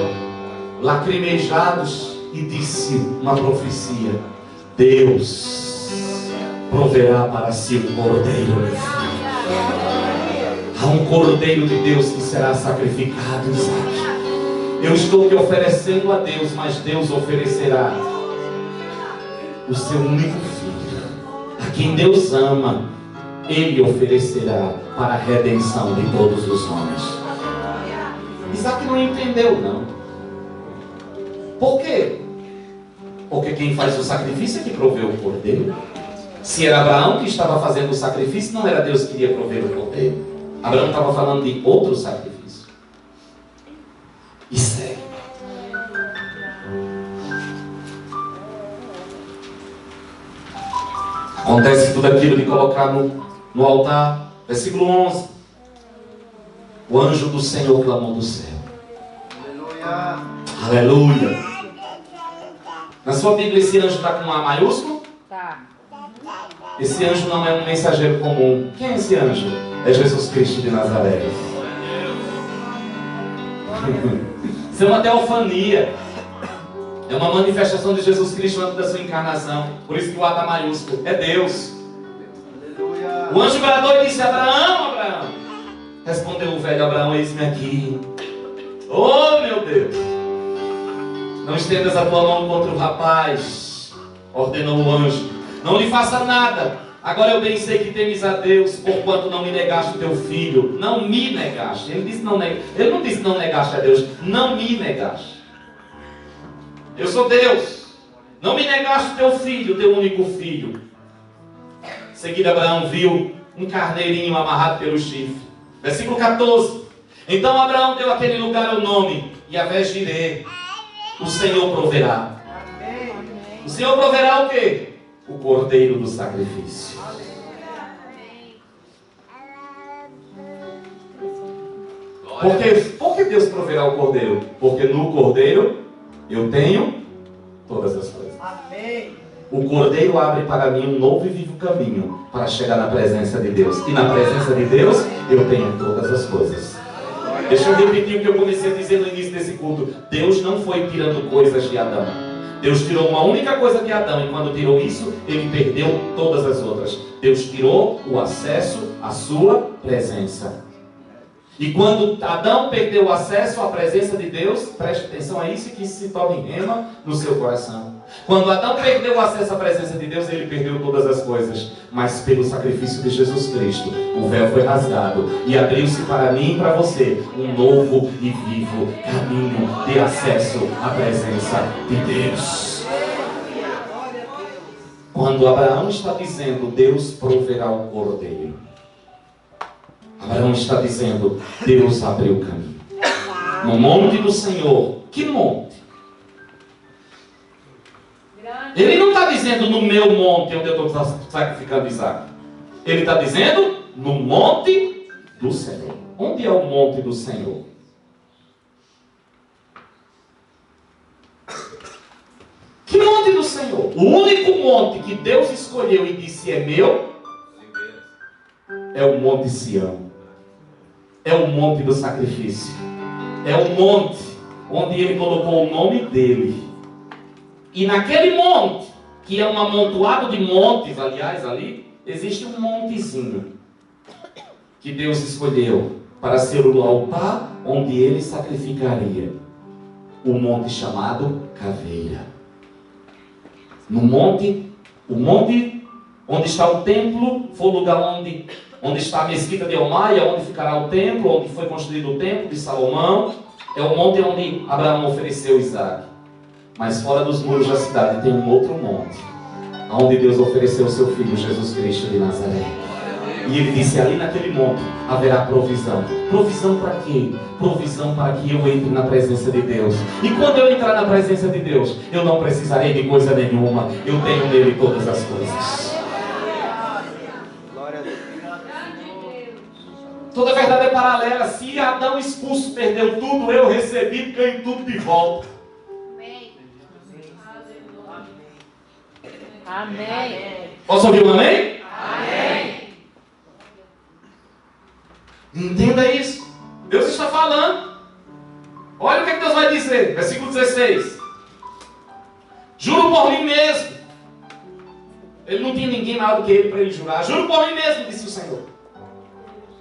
lacrimejados, e disse uma profecia: Deus proverá para si um cordeiro, meu filho. Há um cordeiro de Deus que será sacrificado, Isaac. Eu estou te oferecendo a Deus, mas Deus oferecerá o seu único filho, a quem Deus ama. Ele oferecerá para a redenção de todos os homens. Isaac não entendeu, não. Por quê? Porque quem faz o sacrifício é que proveu o cordeiro. Se era Abraão que estava fazendo o sacrifício, não era Deus que iria prover o cordeiro. Abraão estava falando de outro sacrifício. E segue. Acontece tudo aquilo de colocar no altar. Versículo 11. O anjo do Senhor clamou do céu. Aleluia. Aleluia. Na sua Bíblia esse anjo está com A maiúsculo? Tá. Esse anjo não é um mensageiro comum. Quem é esse anjo? É Jesus Cristo de Nazaré. Isso é uma teofania. É uma manifestação de Jesus Cristo antes da sua encarnação. Por isso que o A está maiúsculo. É Deus. Aleluia. O anjo bradou e disse: Abraão, Abraão. Respondeu o velho Abraão: eis-me aqui. Oh, meu Deus. Não estendas a tua mão contra o rapaz, ordenou o anjo. Não lhe faça nada. Agora eu bem sei que temes a Deus, porquanto não me negaste o teu filho. Não me negaste. Ele não disse não negaste a Deus. Não me negaste. Eu sou Deus. Não me negaste o teu filho, o teu único filho. Em seguida Abraão viu um carneirinho amarrado pelo chifre. Versículo 14. Então Abraão deu àquele lugar o nome Yahvé-Jireh. O Senhor proverá. O Senhor proverá o quê? o cordeiro do sacrifício. Por que Deus proverá o cordeiro? Porque no cordeiro eu tenho todas as coisas. Amém. O cordeiro abre para mim um novo e vivo caminho para chegar na presença de Deus. E na presença de Deus eu tenho todas as coisas. Deixa eu repetir o que eu comecei a dizer no início desse culto. Deus não foi tirando coisas de Adão. Deus tirou uma única coisa de Adão, e quando tirou isso, ele perdeu todas as outras. Deus tirou o acesso à sua presença. E quando Adão perdeu o acesso à presença de Deus, preste atenção a isso, que isso se torne rema no seu coração. Quando Adão perdeu o acesso à presença de Deus, ele perdeu todas as coisas. Mas pelo sacrifício de Jesus Cristo, o véu foi rasgado e abriu-se para mim e para você um novo e vivo caminho de acesso à presença de Deus. Quando Abraão está dizendo, Deus proverá o cordeiro, Abraão está dizendo, Deus abriu o caminho. No monte do Senhor. Que monte? Ele não está dizendo no meu monte, onde eu estou sacrificando Isaac. Ele está dizendo no monte do Senhor. Onde é o monte do Senhor? Que monte do Senhor? O único monte que Deus escolheu e disse é meu é o monte Sião. É o monte do sacrifício. É o monte onde ele colocou o nome dele. E naquele monte, que é um amontoado de montes, aliás, ali, existe um montezinho que Deus escolheu para ser o altar onde ele sacrificaria. O monte chamado Caveira. No monte, o monte onde está o templo, foi o lugar onde está a mesquita de Elmaia, onde ficará o templo, onde foi construído o templo de Salomão. É o monte onde Abraão ofereceu Isaac. Mas fora dos muros da cidade tem um outro monte, onde Deus ofereceu o seu Filho, Jesus Cristo de Nazaré. E ele disse, ali naquele monte haverá provisão. Provisão para quê? Provisão para que eu entre na presença de Deus. E quando eu entrar na presença de Deus, eu não precisarei de coisa nenhuma. Eu tenho nele todas as coisas. Toda verdade é paralela. Se Adão expulso perdeu tudo, eu recebi, ganho tudo de volta. Amém. Posso ouvir um amém? Amém. Entenda isso. Deus está falando. Olha o que Deus vai dizer. Versículo 16. Juro por mim mesmo. Ele não tinha ninguém maior do que ele para ele jurar. Juro por mim mesmo, disse o Senhor.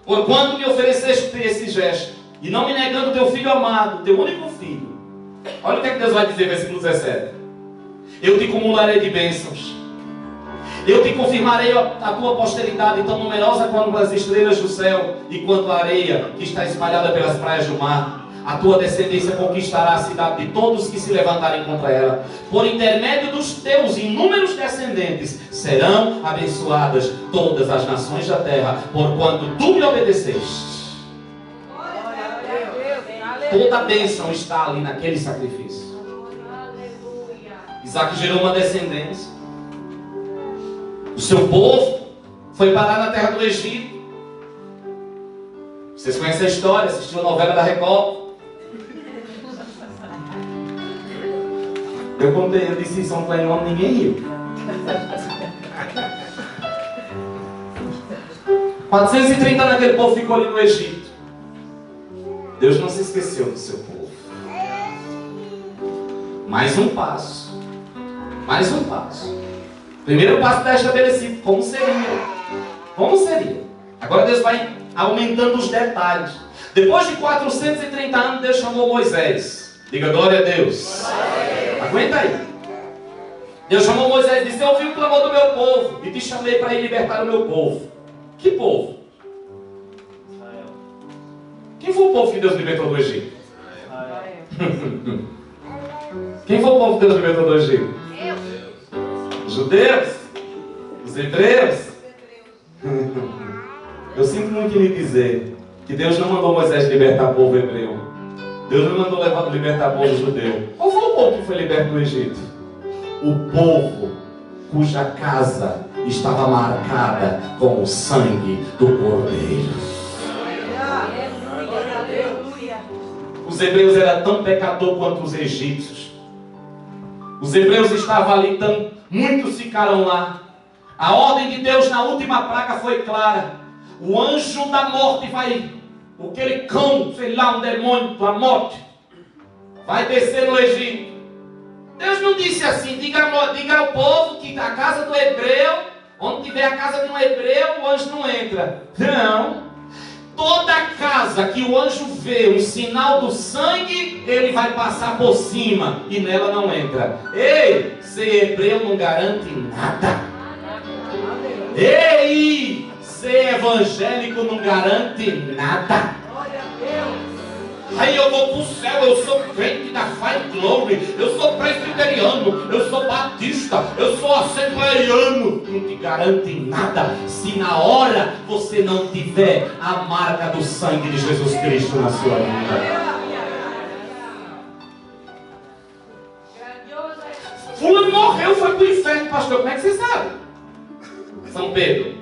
Porquanto me ofereceste esse gesto, e não me negando teu filho amado, teu único filho. Olha o que Deus vai dizer, versículo 17. Eu te cumularei de bênçãos. Eu te confirmarei a tua posteridade tão numerosa quanto as estrelas do céu e quanto a areia que está espalhada pelas praias do mar. A tua descendência conquistará a cidade de todos que se levantarem contra ela. Por intermédio dos teus inúmeros descendentes serão abençoadas todas as nações da terra, porquanto tu me obedeceste. Toda a bênção está ali naquele sacrifício. Isaac gerou uma descendência. O seu povo foi parar na terra do Egito. Vocês conhecem a história, assistiram a novela da Record. Eu contei, eu disse isso a um pai homem, ninguém riu. 430 naquele povo ficou ali no Egito. Deus não se esqueceu do seu povo. Mais um passo. Mais um passo. Primeiro passo está estabelecido. Como seria? Como seria? Agora Deus vai aumentando os detalhes. Depois de 430 anos, Deus chamou Moisés. Diga glória a Deus. Aguenta aí. Deus chamou Moisés e disse: eu ouvi o clamor do meu povo e te chamei para ir libertar o meu povo. Que povo? Israel. Quem foi o povo que Deus libertou do Egito? Israel. Quem foi o povo que Deus libertou do Egito? Os judeus? Os hebreus? Eu sinto muito em lhe dizer que Deus não mandou Moisés libertar o povo hebreu. Deus não mandou libertar o povo judeu. Qual foi o povo que foi liberto do Egito? O povo cuja casa estava marcada com o sangue do Cordeiro. Os hebreus eram tão pecadores quanto os egípcios. Os hebreus estavam ali, muitos ficaram lá. A ordem de Deus na última praga foi clara. O anjo da morte vai, aquele cão, sei lá, um demônio da morte, vai descer no Egito. Deus não disse assim, diga ao povo que a casa do hebreu, onde tiver a casa de um hebreu, o anjo não entra. Não. Toda casa que o anjo vê um sinal do sangue, ele vai passar por cima e nela não entra. Ei, ser hebreu não garante nada. Ei, ser evangélico não garante nada. Aí eu vou para o céu, eu sou crente da Fight Glory, eu sou presbiteriano, eu sou batista, eu sou assembleiano. Não te garante nada se na hora você não tiver a marca do sangue de Jesus Cristo na sua vida. Fulano morreu, foi para o inferno, pastor. Como é que você sabe? São Pedro.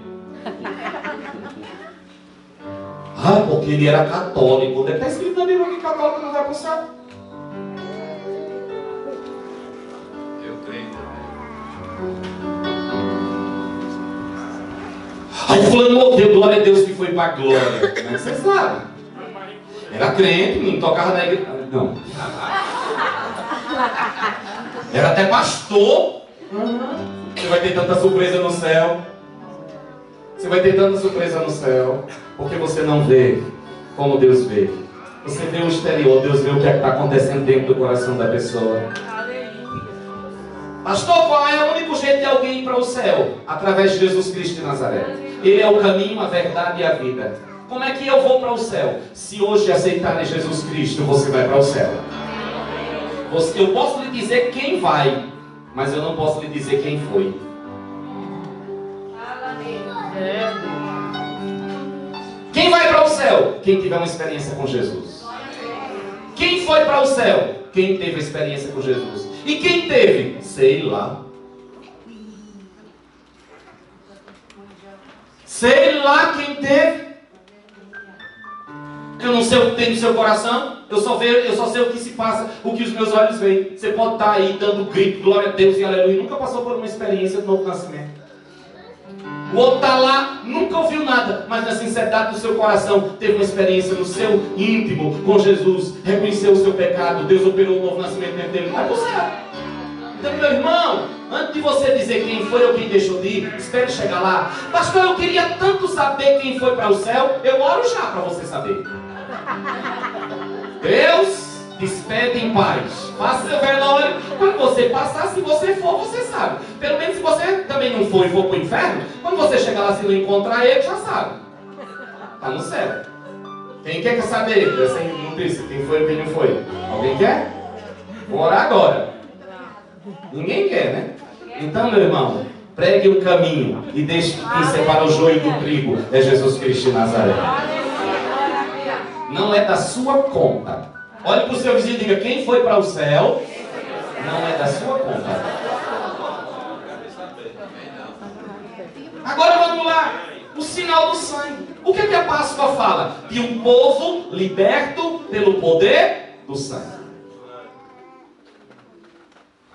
Ah, porque ele era católico. Onde está escrito na Bíblia que católico não vai para o céu? Eu creio. Aí fulano morreu, glória a Deus que foi para a glória. Como é que você sabe? Era crente, não tocava na igreja. Não. Era até pastor. Você vai ter tanta surpresa no céu. Você vai ter tanta surpresa no céu. Porque você não vê como Deus vê. Você vê o exterior, Deus vê o que está acontecendo dentro do coração da pessoa. Pastor, qual é o único jeito de alguém ir para o céu? Através de Jesus Cristo de Nazaré. Ele é o caminho, a verdade e a vida. Como é que eu vou para o céu? Se hoje aceitarem Jesus Cristo, você vai para o céu. Eu posso lhe dizer quem vai, mas eu não posso lhe dizer quem foi. Quem vai para o céu? Quem tiver uma experiência com Jesus. Quem foi para o céu? Quem teve a experiência com Jesus. E quem teve? Sei lá. Sei lá quem teve. Eu não sei o que tem no seu coração. Eu só sei o que se passa, o que os meus olhos veem. Você pode estar aí dando grito, glória a Deus e aleluia. Nunca passou por uma experiência de novo nascimento. O outro está lá, nunca ouviu nada, mas na sinceridade do seu coração teve uma experiência no seu íntimo com Jesus, reconheceu o seu pecado, Deus operou o novo nascimento dentro dele. Vai para o céu. Então, meu irmão, antes de você dizer quem foi ou quem deixou de ir, espere chegar lá. Pastor, eu queria tanto saber quem foi para o céu, eu oro já para você saber. Deus despede em paz. Faça seu velório. Quando você passar, se você for, você sabe. Pelo menos se você também não for e for para o inferno, quando você chegar lá, se não encontrar ele, já sabe. Está no céu. Quem quer saber? Essa notícia, quem foi e quem não foi? Alguém quer? Vamos orar agora. Ninguém quer, né? Então, meu irmão, pregue o caminho e deixe que quem separa o joio do trigo é Jesus Cristo de Nazaré. Não é da sua conta. Olhe para o seu vizinho e diga: quem foi para o céu não é da sua conta. Agora vamos lá. O sinal do sangue. O que é que a Páscoa fala? De um povo liberto pelo poder do sangue.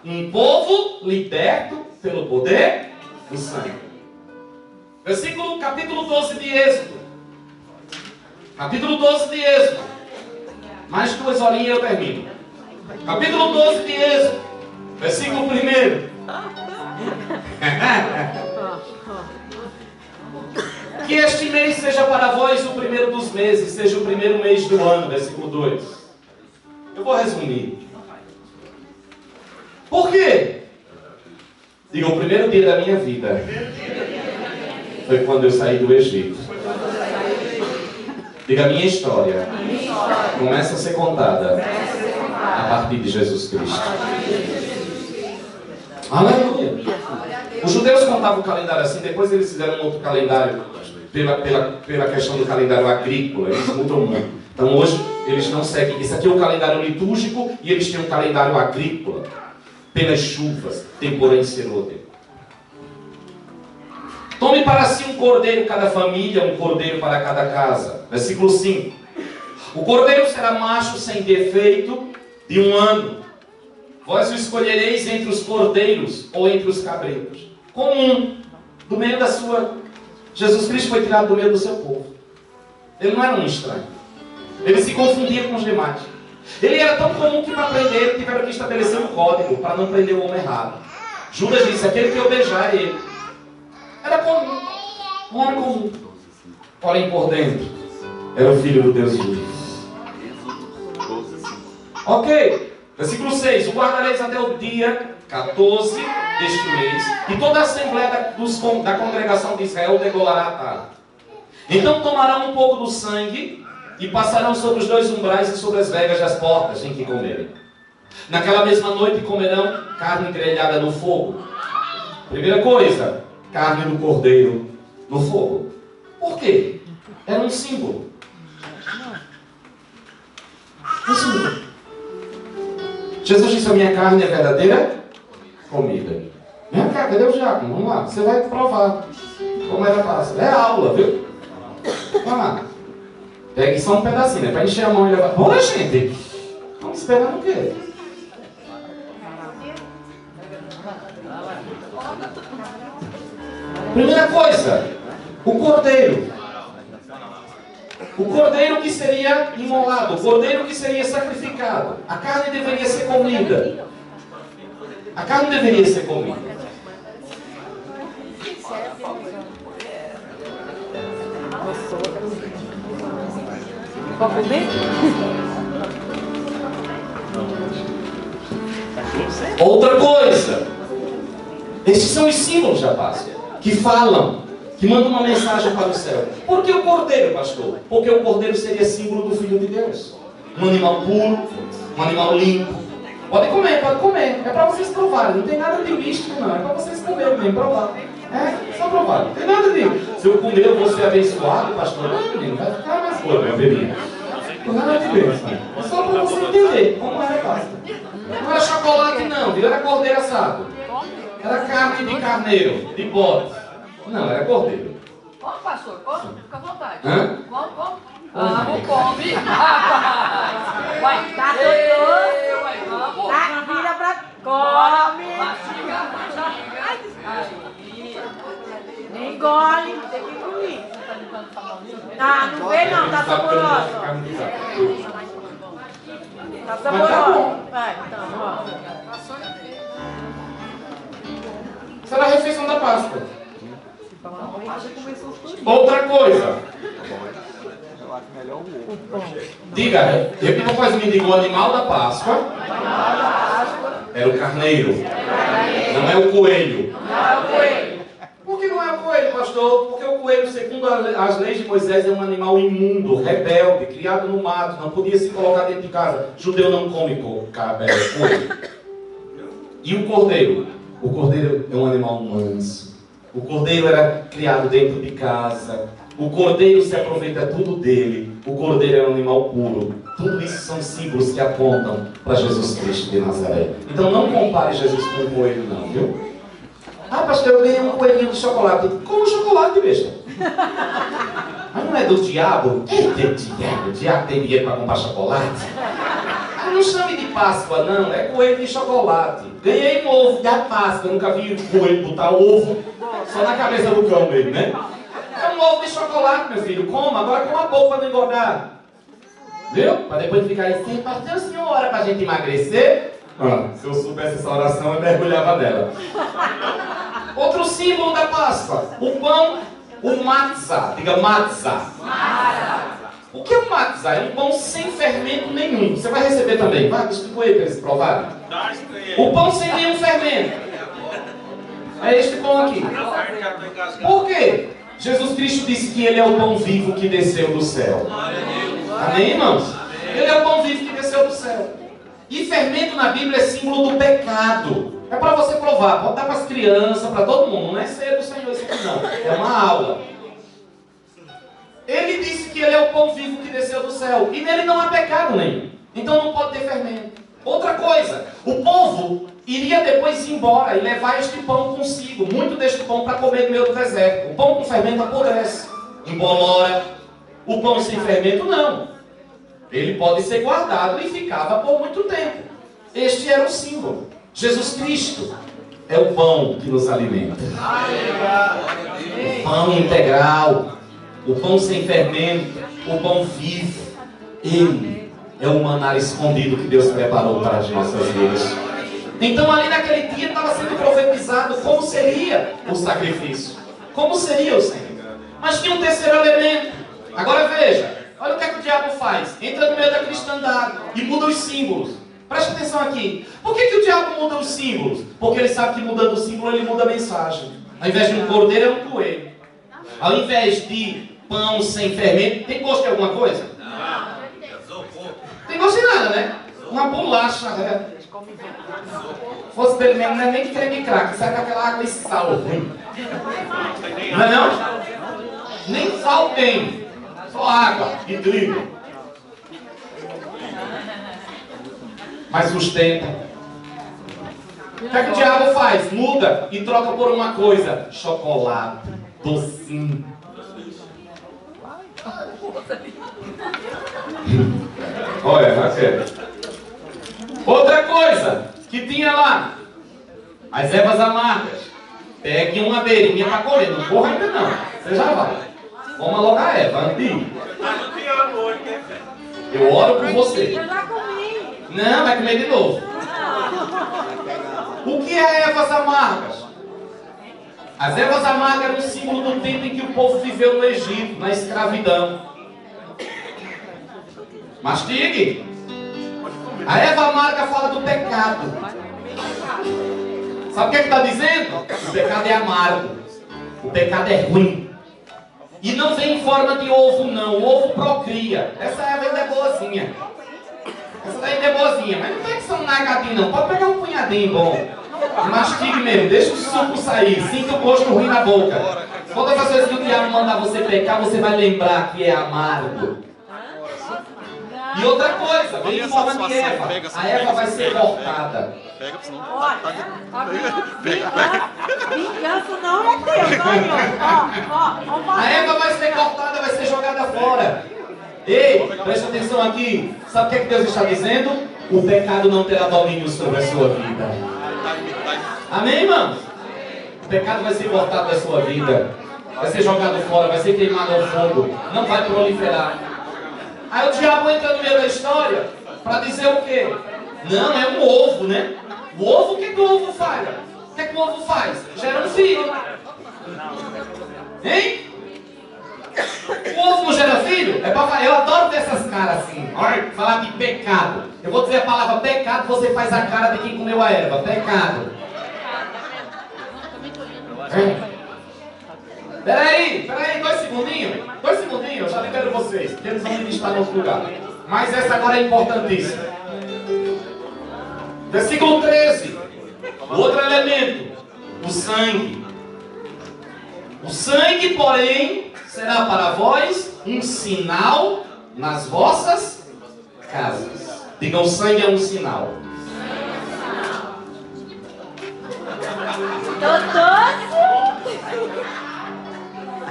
Um povo liberto pelo poder do sangue. Capítulo 12 de Êxodo. Capítulo 12 de Êxodo. Mais 2 horinhas e eu termino. Capítulo 12 de Êxodo. Versículo 1. Que este mês seja para vós o primeiro dos meses, seja o primeiro mês do ano. Versículo 2. Eu vou resumir. Por quê? Diga: o primeiro dia da minha vida foi quando eu saí do Egito. Diga: a minha história começa a ser contada a partir de Jesus Cristo. Aleluia. Os judeus contavam o calendário assim, depois eles fizeram um outro calendário pela questão do calendário agrícola. Eles mudam muito. Então hoje eles não seguem. Esse aqui é o calendário litúrgico e eles têm um calendário agrícola. Pelas chuvas, temporã e serôdia. Tome para si um cordeiro cada família, um cordeiro para cada casa. Versículo 5. O cordeiro será macho sem defeito de 1 ano. Vós o escolhereis entre os cordeiros ou entre os cabritos. Comum, do meio da sua... Jesus Cristo foi tirado do meio do seu povo. Ele não era um estranho. Ele se confundia com os demais. Ele era tão comum que para prender tiveram que estabelecer um código para não prender o homem errado. Judas disse, aquele que eu beijar é ele. Era comum. Não era comum. Porém por dentro, era o Filho do Deus vivo. Ok. Versículo 6. O guardareis até o dia 14 deste mês, e toda a assembleia da congregação de Israel degolará a tarde. Então tomarão um pouco do sangue e passarão sobre os 2 umbrais e sobre as vegas das portas em que comerem. Naquela mesma noite comerão carne grelhada no fogo. Primeira coisa, carne do cordeiro no fogo. Por quê? Era um símbolo. Um símbolo. Jesus disse, a minha carne é verdadeira comida. Vem cá, cadê o diácono? Vamos lá, você vai provar como era fácil. É aula, viu? Vamos lá. Pegue só um pedacinho, né? Para encher a mão e levar. Bora, gente! Vamos esperar o quê? Primeira coisa, o cordeiro. O cordeiro que seria imolado, o cordeiro que seria sacrificado. A carne deveria ser comida. A carne deveria ser comida. Pode comer? Outra coisa. Esses são os símbolos da Páscoa, que falam, que mandam uma mensagem para o céu. Por que o cordeiro, pastor? Porque o cordeiro seria símbolo do Filho de Deus. Um animal puro, um animal limpo. Pode comer, pode comer. É para vocês provarem. Não tem nada de místico, não. É para vocês comerem mesmo, provar. É, só provar. Não tem nada de... Se eu comer, eu vou ser abençoado, pastor. Não, menino, vai ficar mais coisa, minha bebida. Não tem nada de bênção. É só para você entender como era a Páscoa. Não era chocolate, não, viu? Era cordeiro assado. Era carne de carneiro, de bode. Não, era cordeiro. Come, pastor, come, fica à vontade. Hã? Come. Ah, não come. Vai, tá doido? Tá, vira pra... Come. Engole, tem que engolir. Ah, não vê não, tá saboroso. Tá saboroso. Vai, então, ó. Isso era a refeição da Páscoa. Outra coisa. Diga, repita mais um diga, o animal da Páscoa era o carneiro. Não é o coelho. Por que não é o coelho, pastor? Porque o coelho, segundo as leis de Moisés, é um animal imundo, rebelde, criado no mato, não podia se colocar dentro de casa. Judeu não come coelho. E o cordeiro? O cordeiro é um animal manso. O cordeiro era criado dentro de casa. O cordeiro se aproveita tudo dele. O cordeiro é um animal puro. Tudo isso são símbolos que apontam para Jesus Cristo de Nazaré. Então não compare Jesus com um coelho não, viu? Ah, pastor, eu ganhei um coelhinho de chocolate. Como chocolate, besta? Mas não é do diabo? Eita, diabo, o diabo tem dinheiro para comprar chocolate? Não chame de Páscoa, não. É coelho de chocolate. Ganhei um ovo da Páscoa. Nunca vi coelho botar ovo só na cabeça do cão mesmo, né? É um ovo de chocolate, meu filho. Coma. Agora com a boca para não engordar. Viu? Para depois ficar assim, pastor, o senhor ora para a gente emagrecer? Ah, se eu soubesse essa oração, eu mergulhava nela. Outro símbolo da Páscoa. O pão, o matzah. Diga matzah. O que é um matzah? É um pão sem fermento nenhum. Você vai receber também. Vai, distribui para eles provarem. O pão sem nenhum fermento. É este pão aqui. Por quê? Jesus Cristo disse que Ele é o pão vivo que desceu do céu. Amém, irmãos? Ele é o pão vivo que desceu do céu. E fermento na Bíblia é símbolo do pecado. É para você provar. Pode dar para as crianças, para todo mundo. Não é ser do Senhor isso aqui não. É uma aula. Ele disse que Ele é o pão vivo que desceu do céu. E nele não há pecado nenhum. Então não pode ter fermento. Outra coisa. O povo iria depois ir embora e levar este pão consigo, muito deste pão para comer no meio do deserto. O pão com fermento apodrece, embolora. O pão sem fermento não. Ele pode ser guardado e ficava por muito tempo. Este era o símbolo. Jesus Cristo é o pão que nos alimenta. O pão integral, o pão sem fermento, o pão vivo. Ele é o maná escondido que Deus preparou para as nossas vidas. Então ali naquele dia estava sendo profetizado como seria o sacrifício, como seria o sangue. Mas tinha um terceiro elemento. Agora veja, olha o que é que o diabo faz. Entra no meio da cristandade e muda os símbolos. Preste atenção aqui. Por que o diabo muda os símbolos? Porque ele sabe que mudando o símbolo ele muda a mensagem. Ao invés de um cordeiro é um coelho. Ao invés de pão sem fermento, tem gosto de alguma coisa? Não. Tem gosto de nada, né? Uma bolacha, né? Se fosse pelo menos, não é nem creme crack, sai com aquela água e sal ruim. Não é não? Nem sal tem. Só água e trigo. Mas sustenta. O que é que o diabo faz? Muda e troca por uma coisa. Chocolate, docinho. Olha, vai ser. Outra coisa que tinha lá. As ervas amargas. Pegue uma beirinha para comer. Não corra ainda não. Você já vai. Vamos logo a erva, Andy. Eu oro por você. Eu já comi. Não, vai comer de novo. O que é ervas amargas? As ervas amargas eram um símbolo do tempo em que o povo viveu no Egito, na escravidão. Mastigue. A erva amarga fala do pecado. Sabe o que é que está dizendo? O pecado é amargo. O pecado é ruim. E não vem em forma de ovo, não. O ovo procria. Essa erva ainda é boazinha. Essa daí ainda é boazinha. Mas não tem que ser um nagadinho, não. Pode pegar um punhadinho bom. Mastigue mesmo. Deixa o suco sair. Sinta o gosto ruim na boca. Todas as vezes que o diabo mandar você pecar, você vai lembrar que é amargo. E outra coisa, vem em forma de erva. A erva vai ser cortada. Pega, senão Vingança não é teu, ó. A erva vai ser cortada, vai ser jogada fora. Ei, preste atenção aqui. Sabe o que é que Deus está dizendo? O pecado não terá domínio sobre a sua vida. Amém, irmãos? O pecado vai ser cortado da sua vida. Vai ser jogado fora, vai ser queimado ao fogo. Não vai proliferar. Aí o diabo entra no meio da história para dizer o quê? Não, é um ovo, né? O ovo, o que o ovo faz? O que o ovo faz? Gera um filho. Hein? O ovo não gera filho? Eu adoro ver essas caras assim. Olha, falar de pecado. Eu vou dizer a palavra pecado, você faz a cara de quem comeu a erva. Pecado. Peraí, 2 segundinhos. 2 segundinhos, eu já libero vocês. Porque eles vão ministrar no outro lugar. Mas essa agora é importantíssima. Versículo 13. O outro elemento. O sangue. O sangue, porém, será para vós um sinal nas vossas casas. Digam, o sangue é um sinal.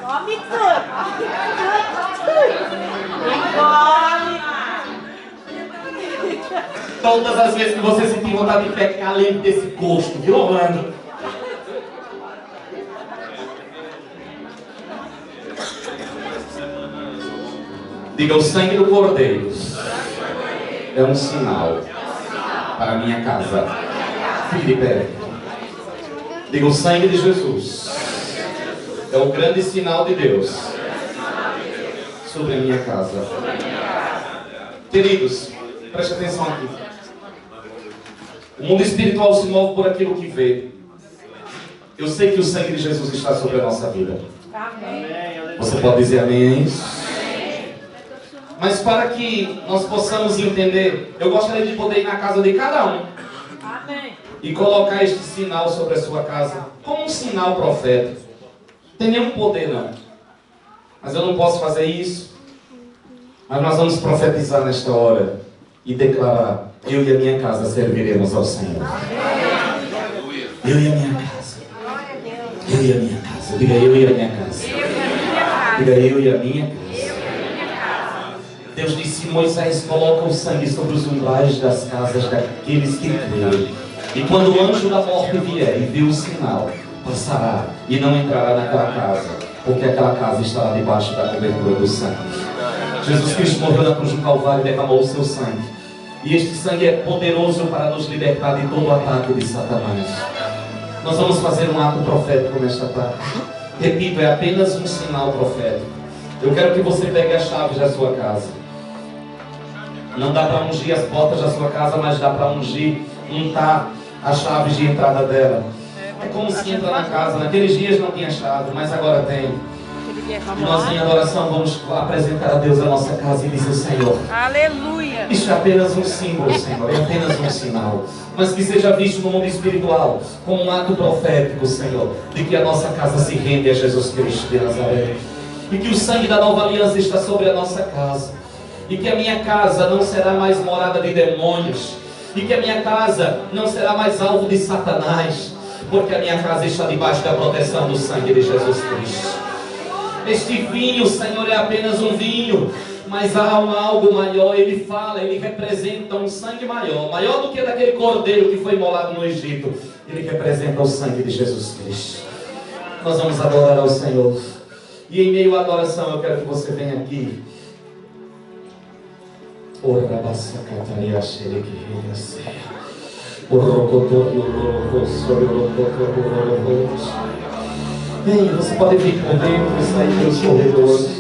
Come tudo. Todas as vezes que você sentir vontade de pecar, lembre desse gosto, viu, Orlando? Diga, o sangue do Cordeiro é um sinal para a minha casa. Filipe. Diga, o sangue de Jesus é o grande sinal de Deus sobre a minha casa. Queridos, preste atenção aqui. O mundo espiritual se move por aquilo que vê. Eu sei que o sangue de Jesus está sobre a nossa vida. Amém. Você pode dizer amém a isso? Mas para que nós possamos entender, eu gostaria de poder ir na casa de cada um. Amém. E colocar este sinal sobre a sua casa como um sinal profético. Não tem nenhum poder não. Mas eu não posso fazer isso. Mas nós vamos profetizar nesta hora e declarar: eu e a minha casa serviremos ao Senhor. Eu e a minha casa. Eu e a minha casa. Diga eu e a minha casa. Diga eu e a minha casa. Deus disse: Moisés, coloca o sangue sobre os umbrais das casas daqueles que creem. E quando o anjo da morte vier e ver o sinal, passará e não entrará naquela casa, porque aquela casa estará debaixo da cobertura do sangue. Jesus Cristo morreu na cruz do Calvário e derramou o seu sangue. E este sangue é poderoso para nos libertar de todo o ataque de Satanás. Nós vamos fazer um ato profético nesta tarde. Repito, é apenas um sinal profético. Eu quero que você pegue as chaves da sua casa. Não dá para ungir as portas da sua casa, mas dá para ungir, untar as chaves de entrada dela. É como se entra na casa. Naqueles dias não tinha chave, mas agora tem. E nós em adoração vamos apresentar a Deus a nossa casa e dizer: Senhor, aleluia. Isso é apenas um símbolo, Senhor, é apenas um sinal. Mas que seja visto no mundo espiritual como um ato profético, Senhor, de que a nossa casa se rende a Jesus Cristo de Nazaré. E que o sangue da nova aliança está sobre a nossa casa. E que a minha casa não será mais morada de demônios. E que a minha casa não será mais alvo de Satanás. Porque a minha casa está debaixo da proteção do sangue de Jesus Cristo. Este vinho, Senhor, é apenas um vinho, mas há algo maior. Ele fala, ele representa um sangue maior, maior do que daquele cordeiro que foi imolado no Egito. Ele representa o sangue de Jesus Cristo. Nós vamos adorar ao Senhor. E em meio à adoração eu quero que você venha aqui. Bem, você pode vir por dentro e sair pelos corredores.